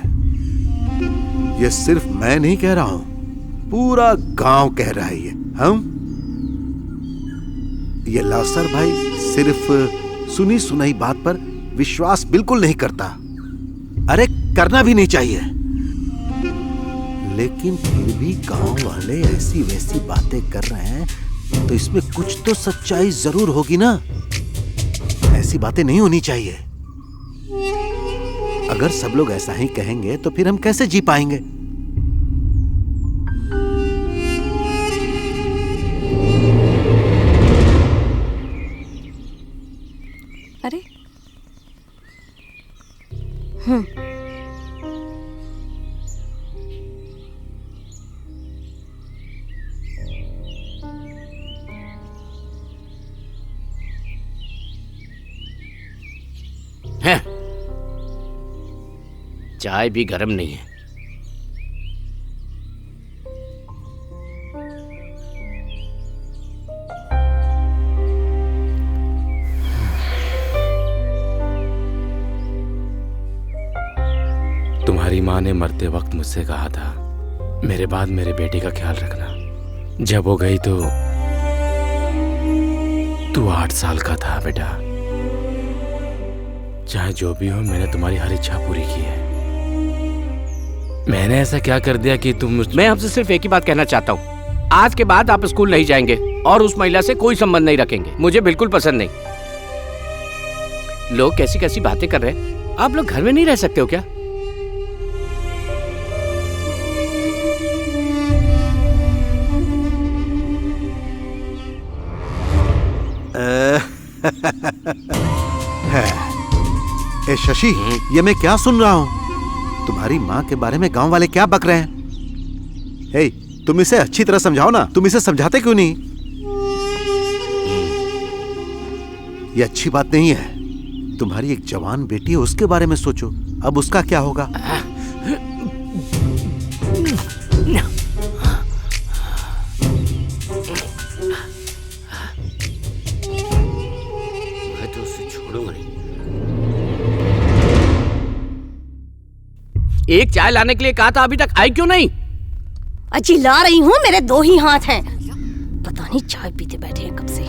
ये सिर्फ मैं नहीं कह रहा हूं, पूरा गांव कह रहा है। ये लासर भाई सिर्फ सुनी सुनाई बात पर विश्वास बिल्कुल नहीं करता। अरे करना भी नहीं चाहिए, लेकिन फिर भी गांव वाले ऐसी वैसी बातें कर रहे हैं, तो इसमें कुछ तो सच्चाई जरूर होगी ना। ऐसी बातें नहीं होनी चाहिए। अगर सब लोग ऐसा ही कहेंगे तो फिर हम कैसे जी पाएंगे? अरे है, चाय भी गर्म नहीं है। तुम्हारी माँ ने मरते वक्त मुझसे कहा था, मेरे बाद मेरे बेटे का ख्याल रखना। जब वो गई तो तू 8 साल का था बेटा। चाहे जो भी हो, मैंने तुम्हारी हर इच्छा पूरी की है। मैंने ऐसा क्या कर दिया कि तुम? मैं आपसे सिर्फ एक ही बात कहना चाहता हूँ, आज के बाद आप स्कूल नहीं जाएंगे और उस महिला से कोई संबंध नहीं रखेंगे। मुझे बिल्कुल पसंद नहीं। लोग कैसी कैसी बातें कर रहे हैं। आप लोग घर में नहीं रह सकते हो क्या? ए शशि, ये मैं क्या सुन रहा हूँ? तुम्हारी माँ के बारे में गांव वाले क्या बक रहे हैं? हे, तुम इसे अच्छी तरह समझाओ ना। तुम इसे समझाते क्यों नहीं? ये अच्छी बात नहीं है। तुम्हारी एक जवान बेटी है, उसके बारे में सोचो। अब उसका क्या होगा? मैं तो उसे छोड़ूंगा नहीं। एक चाय लाने के लिए कहा था, अभी तक आई क्यों नहीं? चिल्ला रही हूँ, मेरे 2 ही हाथ हैं। पता नहीं चाय पीते बैठे हैं कब से,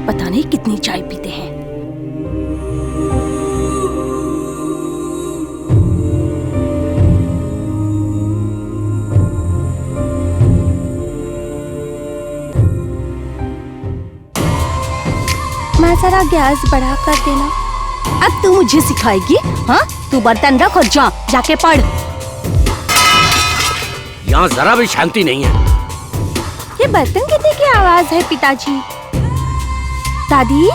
पता नहीं कितनी चाय पीते हैं। मैं जरा गैस बढ़ा कर देना। अब तू मुझे सिखाएगी? हाँ, तू बर्तन रख और जाके पढ़। यहाँ जरा भी शांति नहीं है। ये बर्तन गिरने की आवाज है पिताजी। दादी,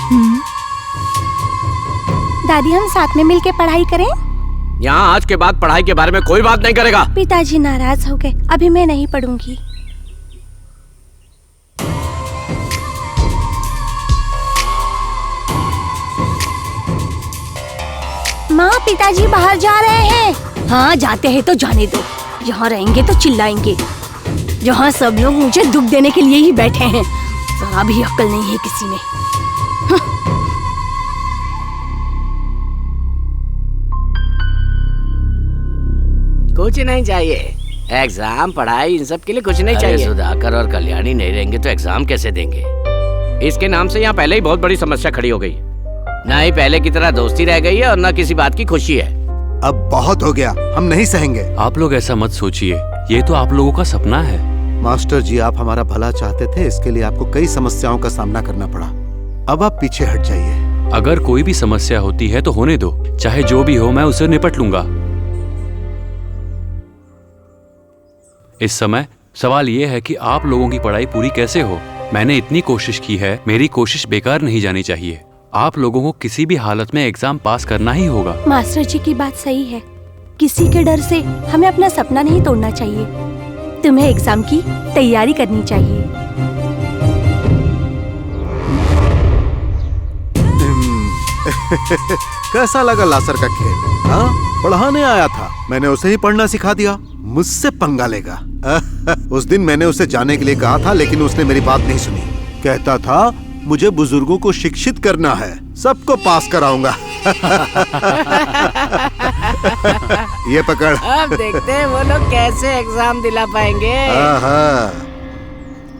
दादी हम साथ में मिलके पढ़ाई करें? यहाँ आज के बाद पढ़ाई के बारे में कोई बात नहीं करेगा। पिताजी नाराज हो गए, अभी मैं नहीं पढ़ूंगी। माँ, पिताजी बाहर जा रहे हैं। हाँ, जाते हैं तो जाने दो। यहाँ रहेंगे तो चिल्लाएंगे। यहाँ सब लोग मुझे दुख देने के लिए ही बैठे हैं। जरा भी अक्ल नहीं है किसी में। कुछ नहीं चाहिए। एग्जाम, पढ़ाई, इन सब के लिए कुछ नहीं चाहिए। सुधाकर और कल्याणी नहीं रहेंगे तो एग्जाम कैसे देंगे? इसके नाम से यहाँ पहले ही बहुत बड़ी समस्या खड़ी हो गई। ना ही पहले की तरह दोस्ती रह गई है और ना किसी बात की खुशी है। अब बहुत हो गया, हम नहीं सहेंगे। आप लोग ऐसा मत सोचिए, ये तो आप लोगों का सपना है। मास्टर जी, आप हमारा भला चाहते थे, इसके लिए आपको कई समस्याओं का सामना करना पड़ा। अब आप पीछे हट जाइए। अगर कोई भी समस्या होती है तो होने दो, चाहे जो भी हो मैं उसे निपट लूंगा। इस समय सवाल ये है कि आप लोगों की पढ़ाई पूरी कैसे हो। मैंने इतनी कोशिश की है, मेरी कोशिश बेकार नहीं जानी चाहिए। आप लोगों को किसी भी हालत में एग्जाम पास करना ही होगा। मास्टर जी की बात सही है, किसी के डर से हमें अपना सपना नहीं तोड़ना चाहिए। तुम्हें एग्जाम की तैयारी करनी चाहिए। कैसा लगा लासर का खेल? हाँ, पढ़ाने आया था, मैंने उसे ही पढ़ना सिखा दिया। मुझसे पंगा लेगा। उस दिन मैंने उसे जाने के लिए कहा था, लेकिन उसने मेरी बात नहीं सुनी। कहता था मुझे बुजुर्गों को शिक्षित करना है, सबको पास कराऊंगा। ये पकड़। अब देखते हैं वो लोग कैसे एग्जाम दिला पाएंगे।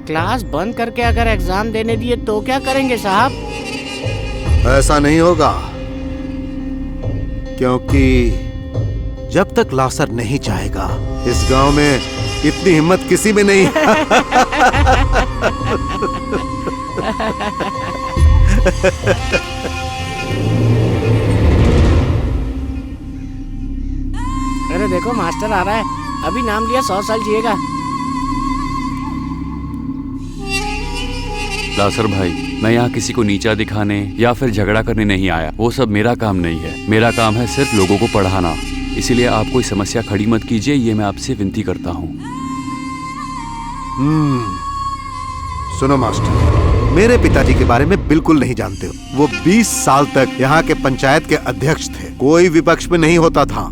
क्लास बंद करके अगर एग्जाम देने दिए तो क्या करेंगे साहब? ऐसा नहीं होगा, क्योंकि जब तक लासर नहीं चाहेगा, इस गांव में इतनी हिम्मत किसी में नहीं। अरे देखो, मास्टर आ रहा है। अभी नाम लिया 100 साल जिएगा। लासर भाई, मैं यहाँ किसी को नीचा दिखाने या फिर झगड़ा करने नहीं आया। वो सब मेरा काम नहीं है। मेरा काम है सिर्फ लोगों को पढ़ाना। इसीलिए आप कोई समस्या खड़ी मत कीजिए, ये मैं आपसे विनती करता हूँ। सुनो मास्टर, मेरे पिताजी के बारे में बिल्कुल नहीं जानते हो। वो 20 साल तक यहाँ के पंचायत के अध्यक्ष थे, कोई विपक्ष में नहीं होता था।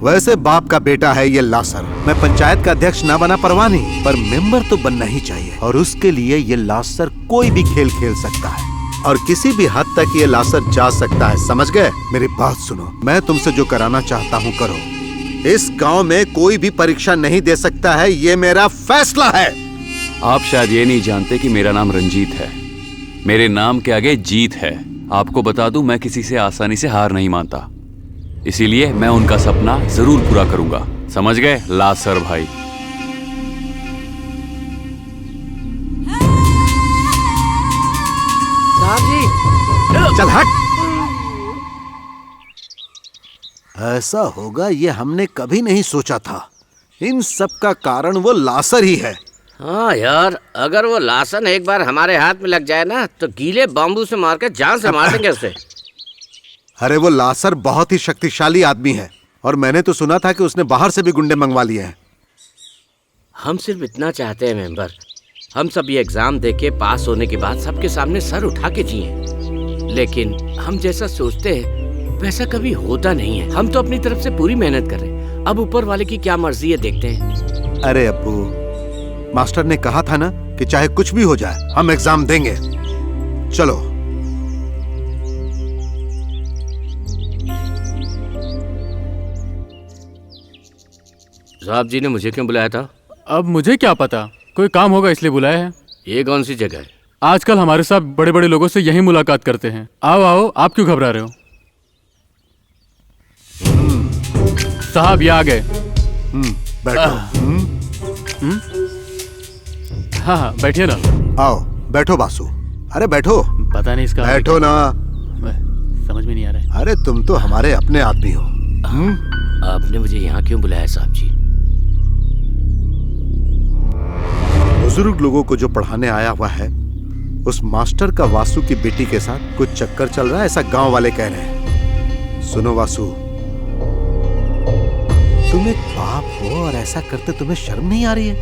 वैसे बाप का बेटा है ये लासर। मैं पंचायत का अध्यक्ष ना बना परवाह नहीं, पर मेंबर तो बनना ही चाहिए। और उसके लिए ये लासर कोई भी खेल खेल सकता है और किसी भी हद तक ये लासर जा सकता है, समझ गए? मेरी बात सुनो, मैं तुमसे जो कराना चाहता हूँ करो। इस गांव में कोई भी परीक्षा नहीं दे सकता है, ये मेरा फैसला है। आप शायद ये नहीं जानते कि मेरा नाम रंजीत है। मेरे नाम के आगे जीत है। आपको बता दूं, मैं किसी से आसानी से हार नहीं मानता। इसीलिए मैं उनका सपना जरूर पूरा करूंगा। समझ गए लासर भाई? साहब जी, चल हट। ऐसा होगा ये हमने कभी नहीं सोचा था। इन सब का कारण वो लासर ही है। हाँ यार, अगर वो लासन एक बार हमारे हाथ में लग जाए ना, तो गीले बाम्बू से मार के जान से मार देंगे उसे। अरे वो लासर बहुत ही शक्तिशाली आदमी है, और मैंने तो सुना था कि उसने बाहर से भी गुंडे मंगवा लिए हैं। हम सिर्फ इतना चाहते हैं मेंबर, हम सब ये एग्जाम देके पास होने के बाद सबके सामने सर उठा के जिए। लेकिन हम जैसा सोचते हैं वैसा कभी होता नहीं है। हम तो अपनी तरफ से पूरी मेहनत कर रहे हैं, अब ऊपर वाले की क्या मर्जी है देखते हैं। अरे अब्बू, मास्टर ने कहा था ना कि चाहे कुछ भी हो जाए हम एग्जाम देंगे। चलो। साहब जी ने मुझे क्यों बुलाया था? अब मुझे क्या पता, कोई काम होगा इसलिए बुलाया है। ये कौन सी जगह है? आजकल हमारे साथ बड़े बड़े लोगों से यही मुलाकात करते हैं। आओ आओ, आप क्यों घबरा रहे हो? साहब ये आ गए। बैठो। हाँ हाँ बैठिए ना। आओ बैठो बासु। अरे बैठो। पता नहीं इसका बैठो ना। समझ में नहीं आ रहा है। अरे तुम तो हमारे अपने आदमी हो। आपने मुझे यहाँ क्यों बुलाया साहब जी? बुजुर्ग लोगों को जो पढ़ाने आया हुआ है, उस मास्टर का वासु की बेटी के साथ कुछ चक्कर चल रहा है, ऐसा गांव वाले कह रहे हैं। सुनो वासु, तुम एक बाप हो और ऐसा करते तुम्हें शर्म नहीं आ रही है?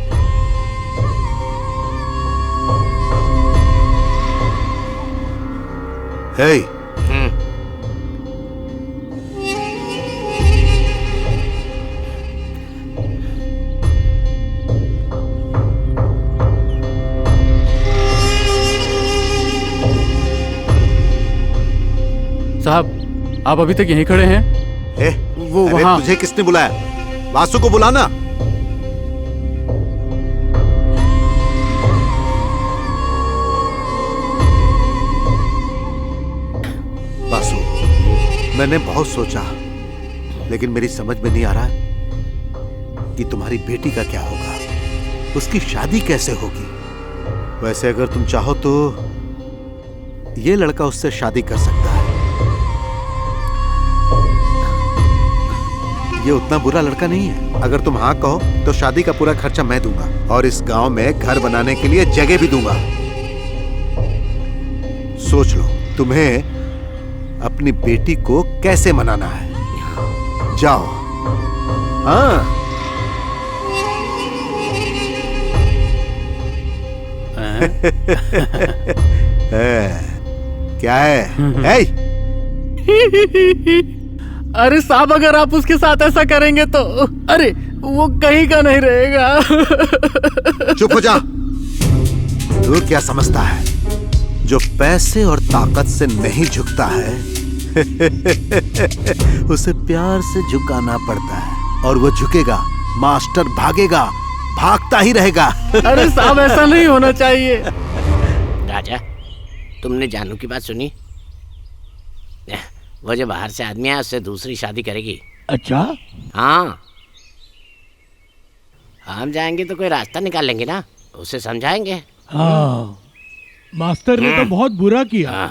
हे, साहब आप अभी तक यहीं खड़े हैं? वो वहां। तुझे किसने बुलाया? वासु को बुलाना। वासु, मैंने बहुत सोचा, लेकिन मेरी समझ में नहीं आ रहा कि तुम्हारी बेटी का क्या होगा, उसकी शादी कैसे होगी। वैसे अगर तुम चाहो तो ये लड़का उससे शादी कर सकता है। ये उतना बुरा लड़का नहीं है। अगर तुम हाँ कहो तो शादी का पूरा खर्चा मैं दूंगा और इस गांव में घर बनाने के लिए जगह भी दूंगा। सोच लो तुम्हें अपनी बेटी को कैसे मनाना है। जाओ। हाँ। क्या है? अरे साहब अगर आप उसके साथ ऐसा करेंगे तो अरे वो कहीं का नहीं रहेगा। चुप हो जा। तू क्या समझता है? जो पैसे और ताकत से नहीं झुकता है उसे प्यार से झुकाना पड़ता है और वो झुकेगा, मास्टर भागेगा, भागता ही रहेगा। अरे साहब ऐसा नहीं होना चाहिए। राजा, तुमने जानू की बात सुनी? वो जो बाहर से आदमी है उससे दूसरी शादी करेगी। अच्छा? हाँ, हम जाएंगे तो कोई रास्ता निकाल लेंगे ना, उसे समझाएंगे। हाँ, मास्टर ने तो बहुत बुरा किया।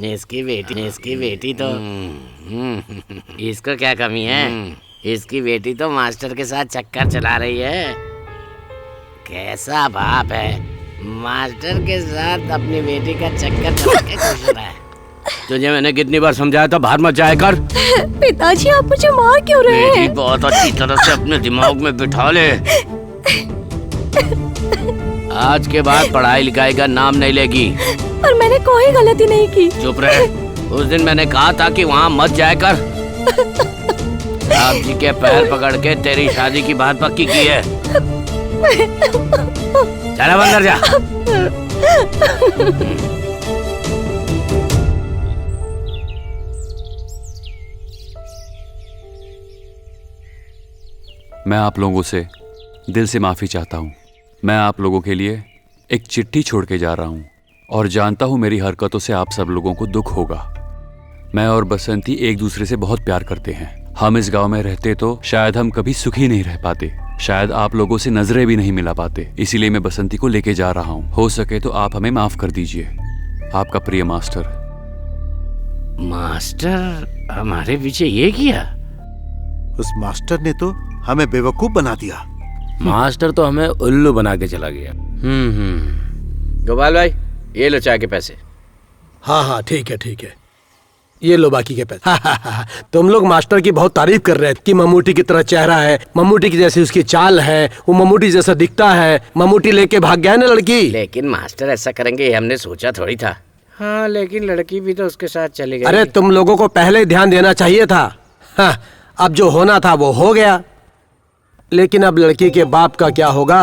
इसकी बेटी तो इसको क्या कमी है? इसकी बेटी तो मास्टर के साथ चक्कर चला रही है। कैसा बाप है, मास्टर के साथ अपनी बेटी का चक्कर चला के खुश हो रहा है। तुझे मैंने कितनी बार समझाया था बाहर मत जाया कर। पिताजी आप मुझे मार क्यों रहे हैं? बेटी बहुत अच्छी तरह से अपने दिमाग में बिठा ले। आज के बाद पढ़ाई लिखाई का नाम नहीं लेगी। पर मैंने कोई गलती नहीं की। चुप रहे। उस दिन मैंने कहा था कि वहाँ मत जाया कर। साहब जी के पैर पकड़ के तेरी शादी की बात पक्की की है। चल अब अंदर जा। मैं आप लोगों से दिल से माफ़ी चाहता हूँ। मैं आप लोगों के लिए एक चिट्ठी छोड़ के जा रहा हूँ और जानता हूँ मेरी हरकतों से आप सब लोगों को दुख होगा। मैं और बसंती एक दूसरे से बहुत प्यार करते हैं। हम इस गांव में रहते तो शायद हम कभी सुखी नहीं रह पाते, शायद आप लोगों से नजरें भी नहीं मिला पाते। इसीलिए मैं बसंती को लेके जा रहा हूँ। हो सके तो आप हमें माफ कर दीजिए। आपका प्रिय मास्टर। मास्टर हमारे पीछे ये किया? उस मास्टर ने तो हमें बेवकूफ बना दिया। मास्टर तो हमें उल्लू बना के चला गया। गोपाल भाई, ये लो चाय के पैसे। हाँ हाँ ठीक है ठीक है, ये लो बाकी के पैसे। तुम लोग मास्टर की बहुत तारीफ कर रहे थे कि मम्मूटी की तरह चेहरा है, मम्मूटी की जैसी उसकी चाल है, वो मम्मूटी जैसा दिखता है। मम्मूटी लेके भाग गया ना लड़की। लेकिन मास्टर ऐसा करेंगे ये हमने सोचा थोड़ी था। हाँ, लेकिन लड़की भी तो उसके साथ चली गई। अरे तुम लोगों को पहले ध्यान देना चाहिए था। हाँ, अब जो होना था वो हो गया, लेकिन अब लड़की के बाप का क्या होगा?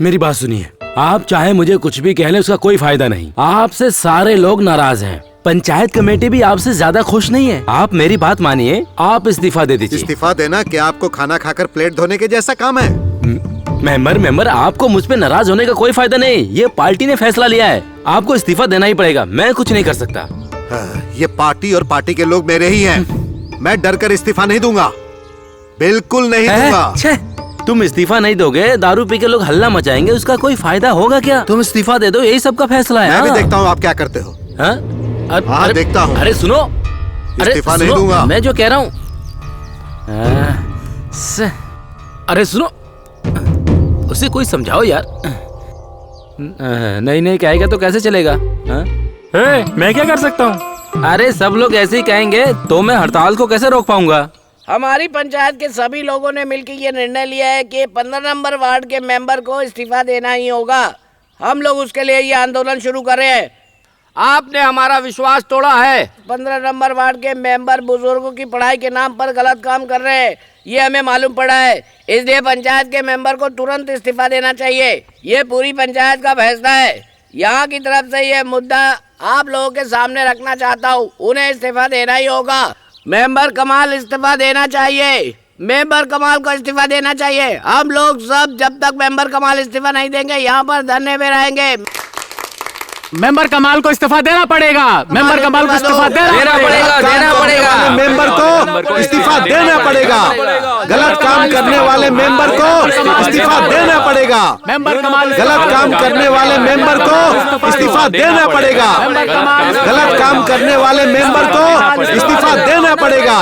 मेरी बात सुनिए, आप चाहे मुझे कुछ भी कह लें, उसका कोई फायदा नहीं। आपसे सारे लोग नाराज हैं। पंचायत कमेटी भी आपसे ज्यादा खुश नहीं है। आप मेरी बात मानिए, आप इस्तीफा दे दीजिए। इस्तीफा देना क्या आपको खाना खाकर प्लेट धोने के जैसा काम है? मेंबर आपको मुझ पे नाराज होने का कोई फायदा नहीं। ये पार्टी ने फैसला लिया है, आपको इस्तीफा देना ही पड़ेगा। मैं कुछ नहीं कर सकता। ये पार्टी और पार्टी के लोग मेरे ही हैं। मैं डर कर इस्तीफा नहीं दूंगा, बिल्कुल नहीं दूंगा। तुम इस्तीफा नहीं दोगे, दारू पी के लोग हल्ला मचाएंगे, उसका कोई फायदा होगा क्या? तुम इस्तीफा दे दो, यही सबका फैसला है। मैं भी देखता हूँ आप क्या करते हो। हाँ, देखता हूँ। अरे सुनो, इस्तीफा नहीं दूंगा। मैं जो कह रहा हूँ। अरे सुनो, उसे कोई समझाओ यार। नहीं कहेगा तो कैसे चलेगा? मैं क्या कर सकता हूँ? अरे सब लोग ऐसे ही कहेंगे तो मैं हड़ताल को कैसे रोक पाऊंगा? हमारी पंचायत के सभी लोगों ने मिलकर ये निर्णय लिया है कि 15 नंबर वार्ड के मेंबर को इस्तीफा देना ही होगा। हम लोग उसके लिए ये आंदोलन शुरू कर रहे हैं। आपने हमारा विश्वास तोड़ा है। 15 नंबर वार्ड के मेंबर बुजुर्गों की पढ़ाई के नाम पर गलत काम कर रहे हैं, ये हमें मालूम पड़ा है। इसलिए पंचायत के मेंबर को तुरंत इस्तीफा देना चाहिए। ये पूरी पंचायत का फैसला है। यहाँ की तरफ से ये मुद्दा आप लोगों के सामने रखना चाहता हूँ। उन्हें इस्तीफा देना ही होगा। मेंबर कमाल इस्तीफा देना चाहिए। मेंबर कमाल को इस्तीफा देना चाहिए। हम लोग सब जब तक मेंबर कमाल इस्तीफा नहीं देंगे यहाँ पर धरने में रहेंगे। मेंबर कमाल को इस्तीफा देना पड़ेगा। मेंबर कमाल को इस्तीफा देना पड़ेगा। मेंबर को इस्तीफा देना पड़ेगा। गलत काम करने वाले मेंबर को इस्तीफा देना पड़ेगा। मेंबर कमाल गलत काम करने वाले मेंबर को इस्तीफा देना पड़ेगा। गलत काम करने वाले मेंबर को इस्तीफा देना पड़ेगा।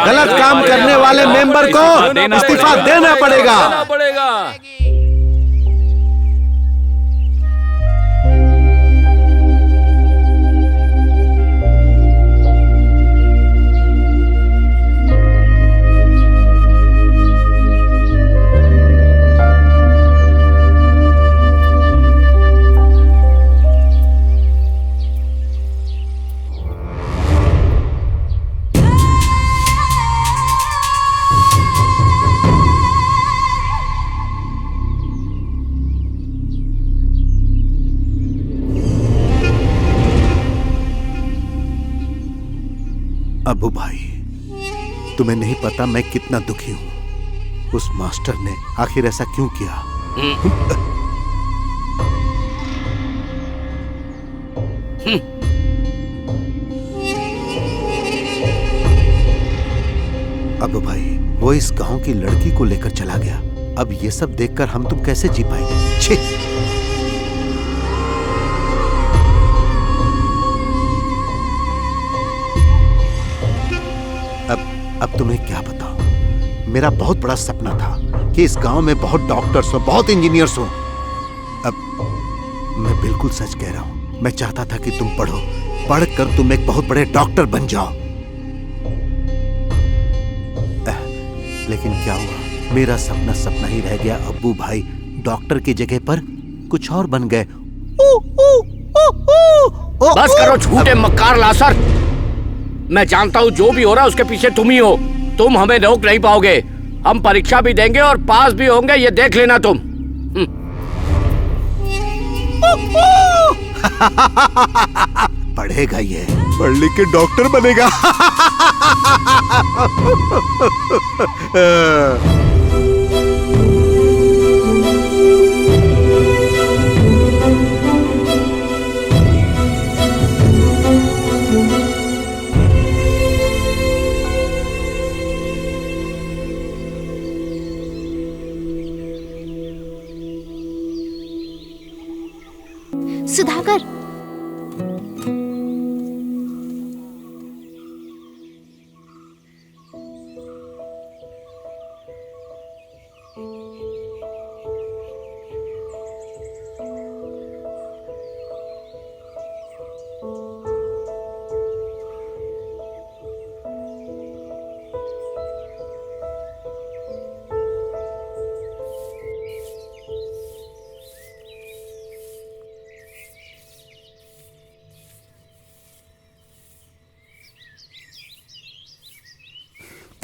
गलत काम करने वाले मेंबर को इस्तीफा देना पड़ेगा। अबू भाई, तुम्हें नहीं पता मैं कितना दुखी हूं। उस मास्टर ने आखिर ऐसा क्यों किया? अबू भाई, वो इस गांव की लड़की को लेकर चला गया। अब ये सब देखकर हम तुम कैसे जी पाएंगे? छी! अब तुम्हें क्या बताऊं? मेरा बहुत बड़ा सपना था कि इस गांव में बहुत डॉक्टर्स हो, बहुत इंजीनियर्स हो। अब मैं बिल्कुल सच कह रहा हूं। मैं चाहता था कि तुम पढ़ो, पढ़कर तुम एक बहुत बड़े डॉक्टर बन जाओ। लेकिन क्या हुआ? मेरा सपना सपना ही रह गया। अब्बू भाई डॉक्टर की जगह पर कुछ और बन गए। बस करो झूठे मक्कार लासर। मैं जानता हूँ जो भी हो रहा है उसके पीछे तुम ही हो। तुम हमें रोक नहीं पाओगे। हम परीक्षा भी देंगे और पास भी होंगे, ये देख लेना तुम। पढ़ेगा ये, पढ़ लिख के डॉक्टर बनेगा। सुधाकर,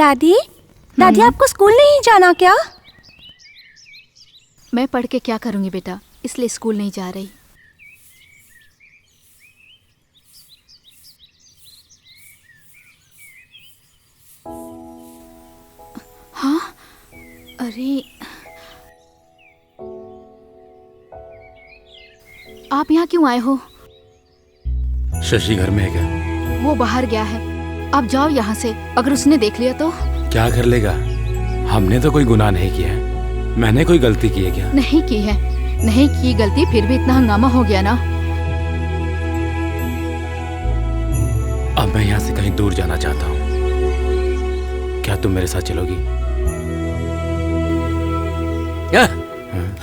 दादी, दादी आपको स्कूल नहीं जाना क्या? मैं पढ़ के क्या करूंगी बेटा, इसलिए स्कूल नहीं जा रही। हाँ, अरे आप यहाँ क्यों आए हो? शशि घर में है क्या? वो बाहर गया है, आप जाओ यहाँ से। अगर उसने देख लिया तो? क्या कर लेगा? हमने तो कोई गुनाह नहीं किया है। मैंने कोई गलती की है क्या? नहीं की है, नहीं की गलती, फिर भी इतना हंगामा हो गया ना। अब मैं यहाँ से कहीं दूर जाना चाहता हूँ। क्या तुम मेरे साथ चलोगी?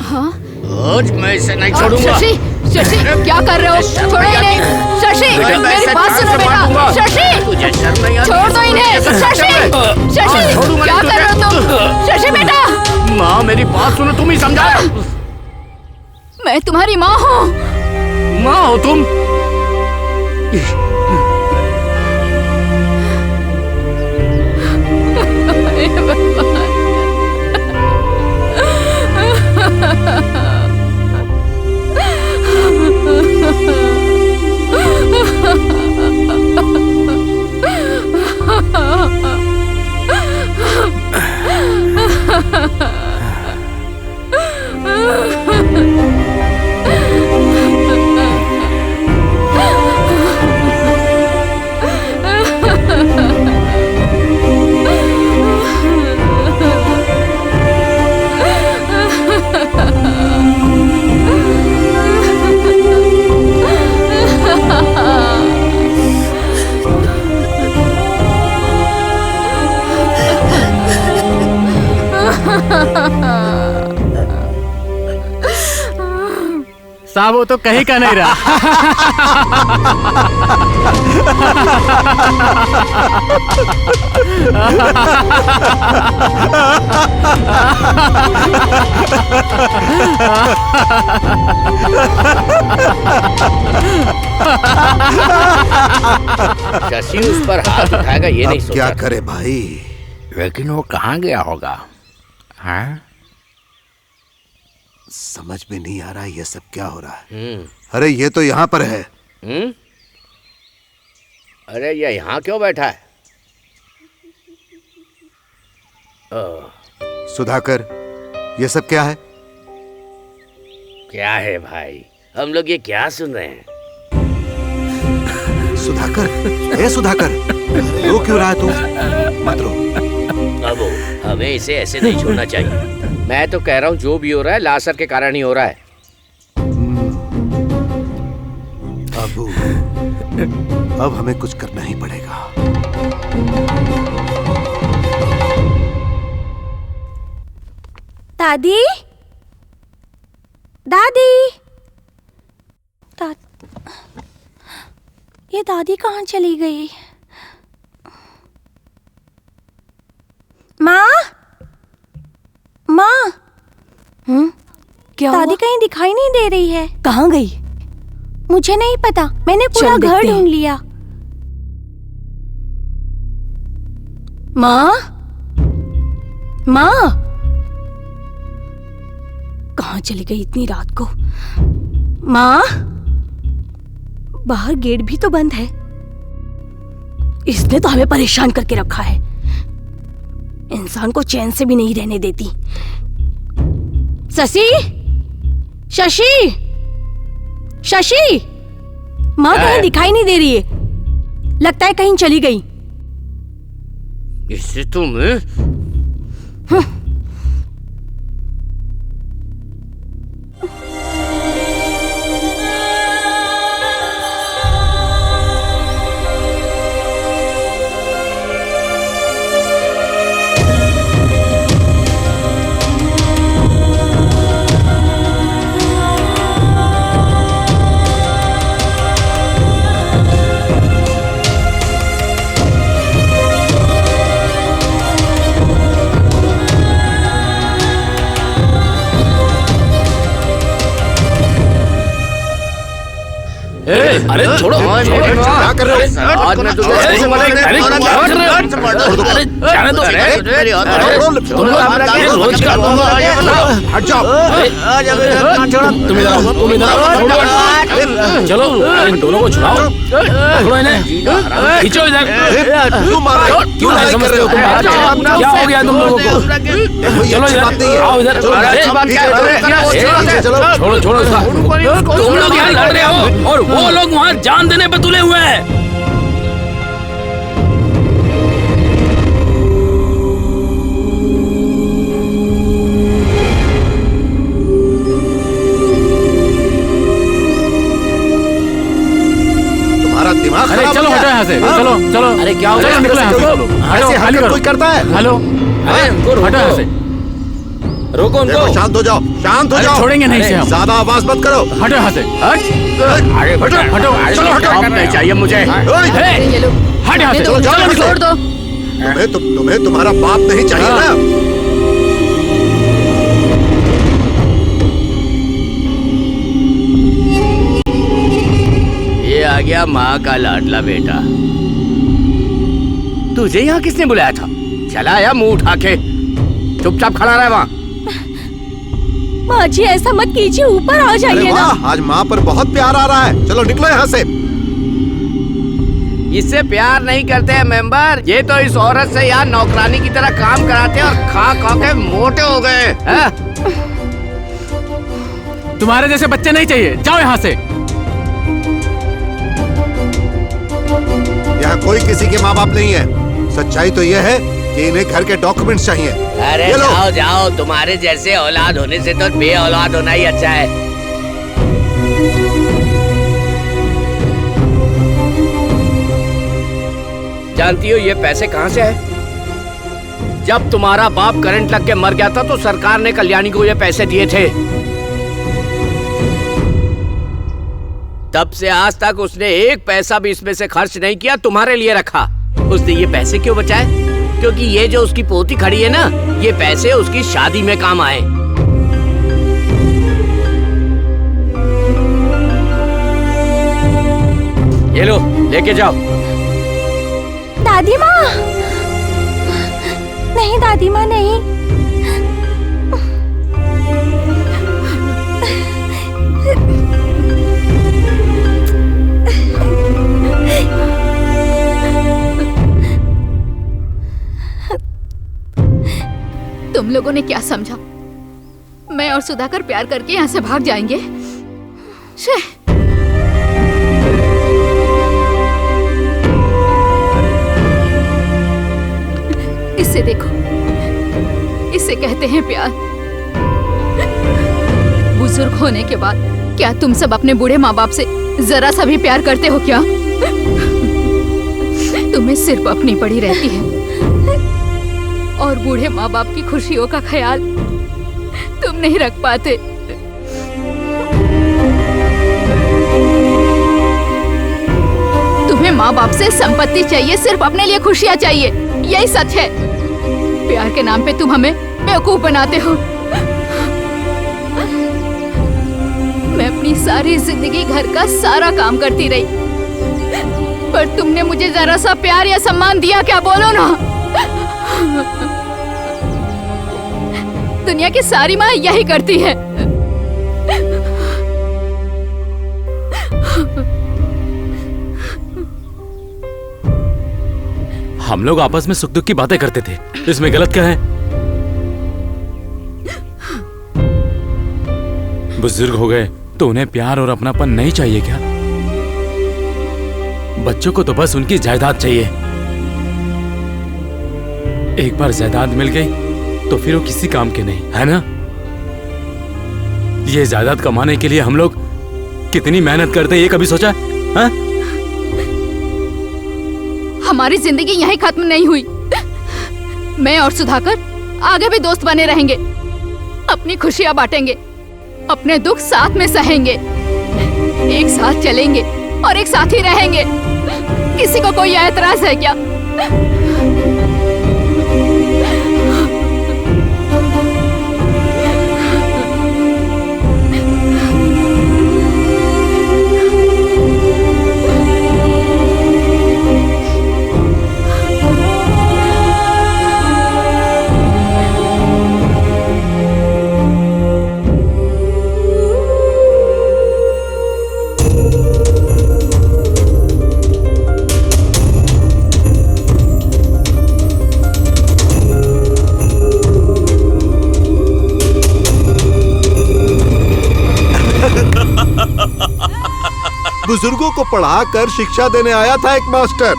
हाँ? आज मैं इसे नहीं छोड़ूंगा। शशि, शशि, क्या कर रहे हो? छोड़ो इन्हें। शशि, मेरी बात सुनो बेटा। शशि, तुझे शर्म नहीं आती? छोड़ दो इन्हें। शशि, शशि, क्या कर रहे हो तुम? शशि बेटा। माँ, मेरी बात सुनो, तुम ही समझा। मैं तुम्हारी माँ हूँ। माँ हो तुम? साहब वो तो कहीं का नहीं रहा। शशि उस पर हाथ उठाएगा ये नहीं सोचा। क्या करे भाई? लेकिन वो कहाँ गया होगा? हाँ? समझ में नहीं आ रहा ये सब क्या हो रहा है। अरे ये तो यहाँ पर है। अरे ये यहाँ क्यों बैठा है? सुधाकर, ये सब क्या है? क्या है भाई, हम लोग ये क्या सुन रहे हैं? सुधाकर, ए सुधाकर, रो क्यों रहा है तू? मत रो। अबू, हमें इसे ऐसे नहीं छोड़ना चाहिए। मैं तो कह रहा हूँ जो भी हो रहा है लासर के कारण ही हो रहा है। अबू, अब हमें कुछ करना ही पड़ेगा। दादी, दादी, ये दादी कहाँ चली गई? माँ, माँ, क्या दादी हुआ? कहीं दिखाई नहीं दे रही है। कहाँ गई? मुझे नहीं पता, मैंने पूरा चल घर देखते हैं। ढूंढ लिया। माँ, माँ, कहाँ चली गई इतनी रात को? माँ, बाहर गेट भी तो बंद है। इसने तो हमें परेशान करके रखा है, इंसान को चैन से भी नहीं रहने देती। शशि, शशि, शशि, माँ कहीं दिखाई नहीं दे रही है, लगता है कहीं चली गई। इससे तो मैं अरे छोड़ो क्या कर रहे हो? आज मैं तुझे अरे क्या कर रहे हो? अरे जाने दो। तुम लोग रोज का हट जाओ। तुम इधर आओ, तुम इधर आओ। चलो इन दोनों को छुड़ाओ, पकड़ो इन्हें, खींचो इधर। क्यों नहीं समझते हो तुम? क्या हो गया तुम लोगों को? चलो इधर आओ, इधर छोड़ो छोड़ो इसका। तुम लोग यहाँ लड़ रहे हो और वो लोग वहाँ जान देने पे तुले हुए हैं। तुम्हारा दिमाग अरे खराब चलो हो हटो गया? यहाँ से। हाँ? चलो चलो। अरे क्या हो गया? निकलो यहाँ से। ऐसे हरकत कोई करता है? हेलो, अरे उनको हटो यहाँ रोको, से। रोको उनको। देखो, शांत हो जाओ, शांत हो अरे जाओ। छोड़ेंगे नहीं इसे हम। ज्यादा आवाज मत करो। हटो यहाँ से। अरे हटो, चलो हटो। अब नहीं चाहिए मुझे। ये लो, हट यहाँ से। चलो जाओ यहाँ से। छोड़ दो। तुम्हें तुम्हारा बाप नहीं चाहिए ना? ये आ गया माँ का लाडला बेटा। तुझे यहाँ किसने बुलाया था? चला आया मुंह उठा के, चुपचाप खड़ा रहा वहाँ। माँ जी ऐसा मत कीजिए, ऊपर आ अरे जाइए ना। वाह, आज माँ पर बहुत प्यार आ रहा है। चलो निकलो यहाँ से। इससे प्यार नहीं करते हैं मेंबर, ये तो इस औरत से यहाँ नौकरानी की तरह काम कराते हैं और खा खा के मोटे हो गए हैं। तुम्हारे जैसे बच्चे नहीं चाहिए, जाओ यहाँ से। यहाँ कोई किसी के माँ बाप नहीं है। सच्चाई तो यह है कि इन्हें घर के डॉक्यूमेंट्स चाहिए। अरे ये लो। जाओ जाओ, तुम्हारे जैसे औलाद होने से तो बे औलाद होना ही अच्छा है। जानती हो ये पैसे कहाँ से है? जब तुम्हारा बाप करंट लग के मर गया था तो सरकार ने कल्याणी को ये पैसे दिए थे। तब से आज तक उसने एक पैसा भी इसमें से खर्च नहीं किया, तुम्हारे लिए रखा। उसने ये पैसे क्यों बचाए? क्योंकि ये जो उसकी पोती खड़ी है ना, ये पैसे उसकी शादी में काम आए। ये लो, लेके जाओ। दादी माँ, नहीं दादी माँ नहीं। तुम लोगों ने क्या समझा? मैं और सुधाकर प्यार करके यहाँ से भाग जाएंगे? शे। इसे देखो, इसे कहते हैं प्यार। बुजुर्ग होने के बाद क्या तुम सब अपने बूढ़े माँ बाप से जरा सा भी प्यार करते हो क्या? तुम्हें सिर्फ अपनी पड़ी रहती है और बूढ़े माँ बाप की खुशियों का ख्याल तुम नहीं रख पाते। तुम्हें माँ बाप से संपत्ति चाहिए, सिर्फ अपने लिए खुशियाँ चाहिए, यही सच है। प्यार के नाम पे तुम हमें बेवकूफ बनाते हो। मैं अपनी सारी जिंदगी घर का सारा काम करती रही, पर तुमने मुझे जरा सा प्यार या सम्मान दिया क्या? बोलो ना। दुनिया की सारी माँ यही करती है। हम लोग आपस में सुख दुख की बातें करते थे, इसमें गलत क्या है? बुजुर्ग हो गए तो उन्हें प्यार और अपनापन नहीं चाहिए क्या? बच्चों को तो बस उनकी जायदाद चाहिए। एक बार जायदाद मिल गई तो फिर वो किसी काम के नहीं, है ना? ये जायदाद कमाने के लिए हम लोग कितनी मेहनत करते हैं, ये कभी सोचा? हाँ? हमारी जिंदगी यहीं खत्म नहीं हुई। मैं और सुधाकर आगे भी दोस्त बने रहेंगे, अपनी खुशियां बांटेंगे, अपने दुख साथ में सहेंगे, एक साथ चलेंगे और एक साथ ही रहेंगे। किसी को कोई ऐतराज है क्या? बुजुर्गों को पढ़ाकर शिक्षा देने आया था एक मास्टर,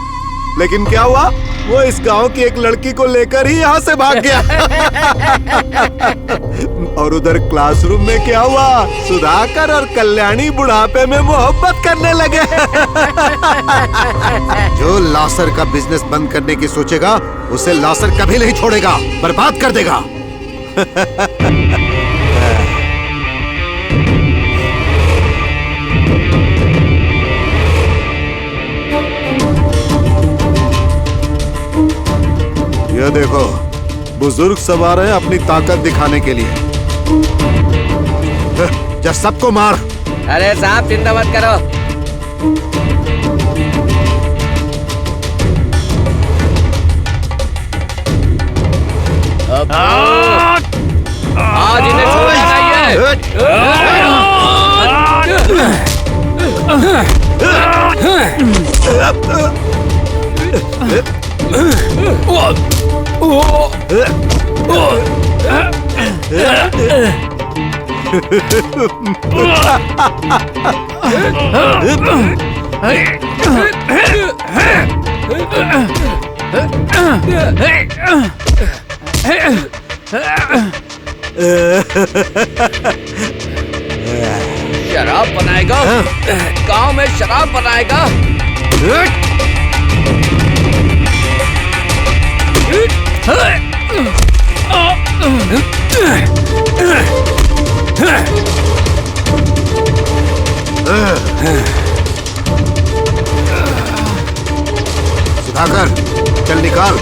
लेकिन क्या हुआ, वो इस गांव की एक लड़की को लेकर ही यहाँ से भाग गया। और उधर क्लासरूम में क्या हुआ, सुधाकर और कल्याणी बुढ़ापे में मोहब्बत करने लगे। जो लासर का बिजनेस बंद करने की सोचेगा उसे लासर कभी नहीं छोड़ेगा, बर्बाद कर देगा। ये देखो, बुजुर्ग सब आ रहे हैं अपनी ताकत दिखाने के लिए। जा सबको मार। अरे साहब चिंता मत करो। आज इन्हें छोड़ना शराब बनाएगा, गांव में शराब बनाएगा। सुधाकर, चल निकाल।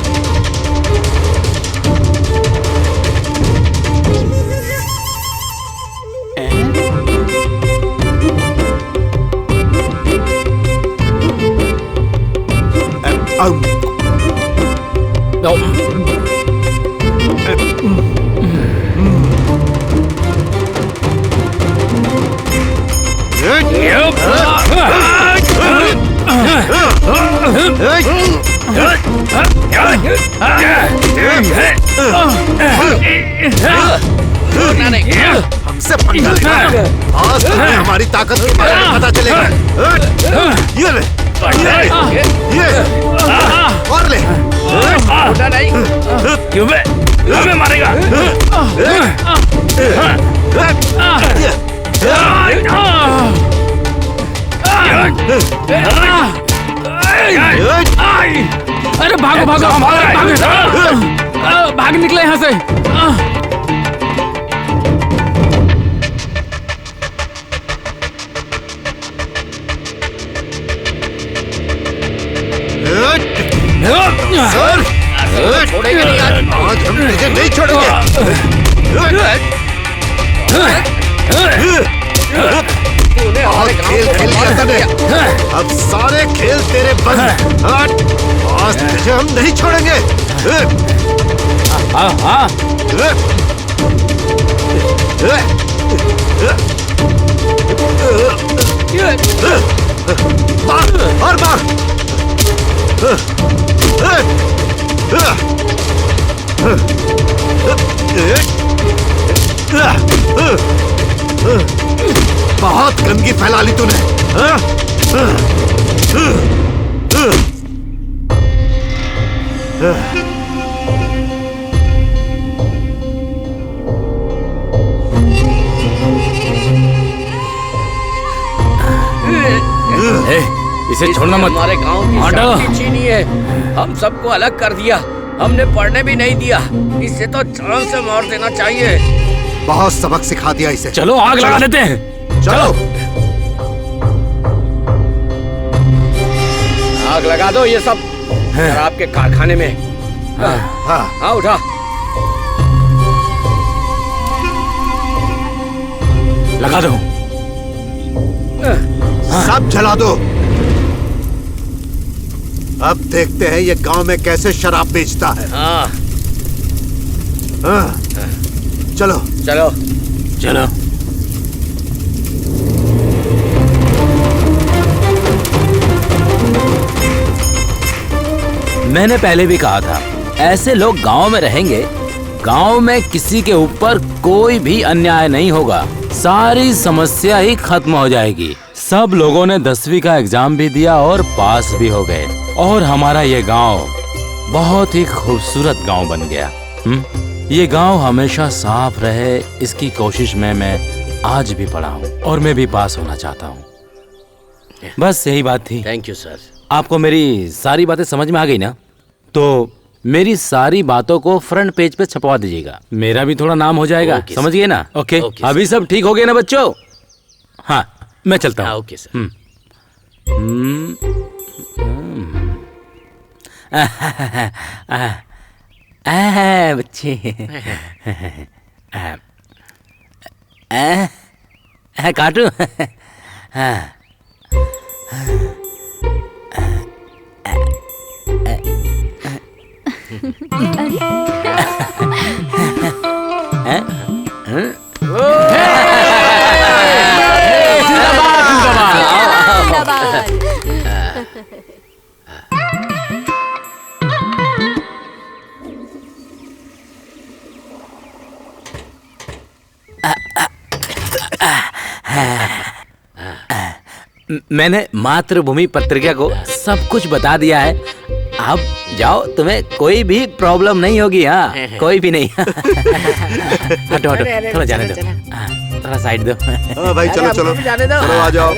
हमसे पंगा लेना, आज तुम्हें हमारी ताकत के बारे में पता चलेगा। ये ले, ये और ले। क्यों बे? हमें मारेगा? अरे भागो भागो भागो, भाग निकले यहाँ से। छोड़ेंगे नहीं आज हम तुझे नहीं छोड़ेंगे। आज खेल खेल लिया तूने, अब सारे खेल तेरे बंद। आज तुझे हम नहीं छोड़ेंगे। मार और मार। बहुत गंदगी फैला ली तूने। इसे छोड़ना मत। हमारे गांव की शांति छीनी है, हम सबको अलग कर दिया, हमने पढ़ने भी नहीं दिया। इसे तो जान से मार देना चाहिए। बहुत सबक सिखा दिया इसे। चलो आग लगा देते हैं। चलो आग लगा दो ये सब शराब के कारखाने में। हाँ उठा। लगा दो। सब जला दो। अब देखते हैं ये गांव में कैसे शराब बेचता है। चलो चलो चलो। मैंने पहले भी कहा था, ऐसे लोग गांव में रहेंगे, गांव में किसी के ऊपर कोई भी अन्याय नहीं होगा, सारी समस्या ही खत्म हो जाएगी, सब लोगों ने 10वीं का एग्जाम भी दिया और पास भी हो गए, और हमारा ये गांव बहुत ही खूबसूरत गांव बन गया। ये गांव हमेशा साफ रहे, इसकी कोशिश में मैं आज भी पड़ा हूँ, और मैं भी पास होना चाहता हूँ। बस यही बात थी। Thank you sir. आपको मेरी सारी बातें समझ में आ गई ना? तो मेरी सारी बातों को फ्रंट पेज पे छपवा दीजिएगा, मेरा भी थोड़ा नाम हो जाएगा। समझ गए ना? ओके, अभी सब ठीक हो गए ना बच्चों? हाँ, मैं चलता हूँ। Okay sir. बच्चे काटू। मैंने मातृभूमि पत्रिका को सब कुछ बता दिया है। अब जाओ, तुम्हें कोई भी प्रॉब्लम नहीं होगी। हाँ, कोई भी नहीं। हटो हटो, थोड़ा जाने दो, थोड़ा साइड दो। भाई चलो चलो चलो, आ जाओ।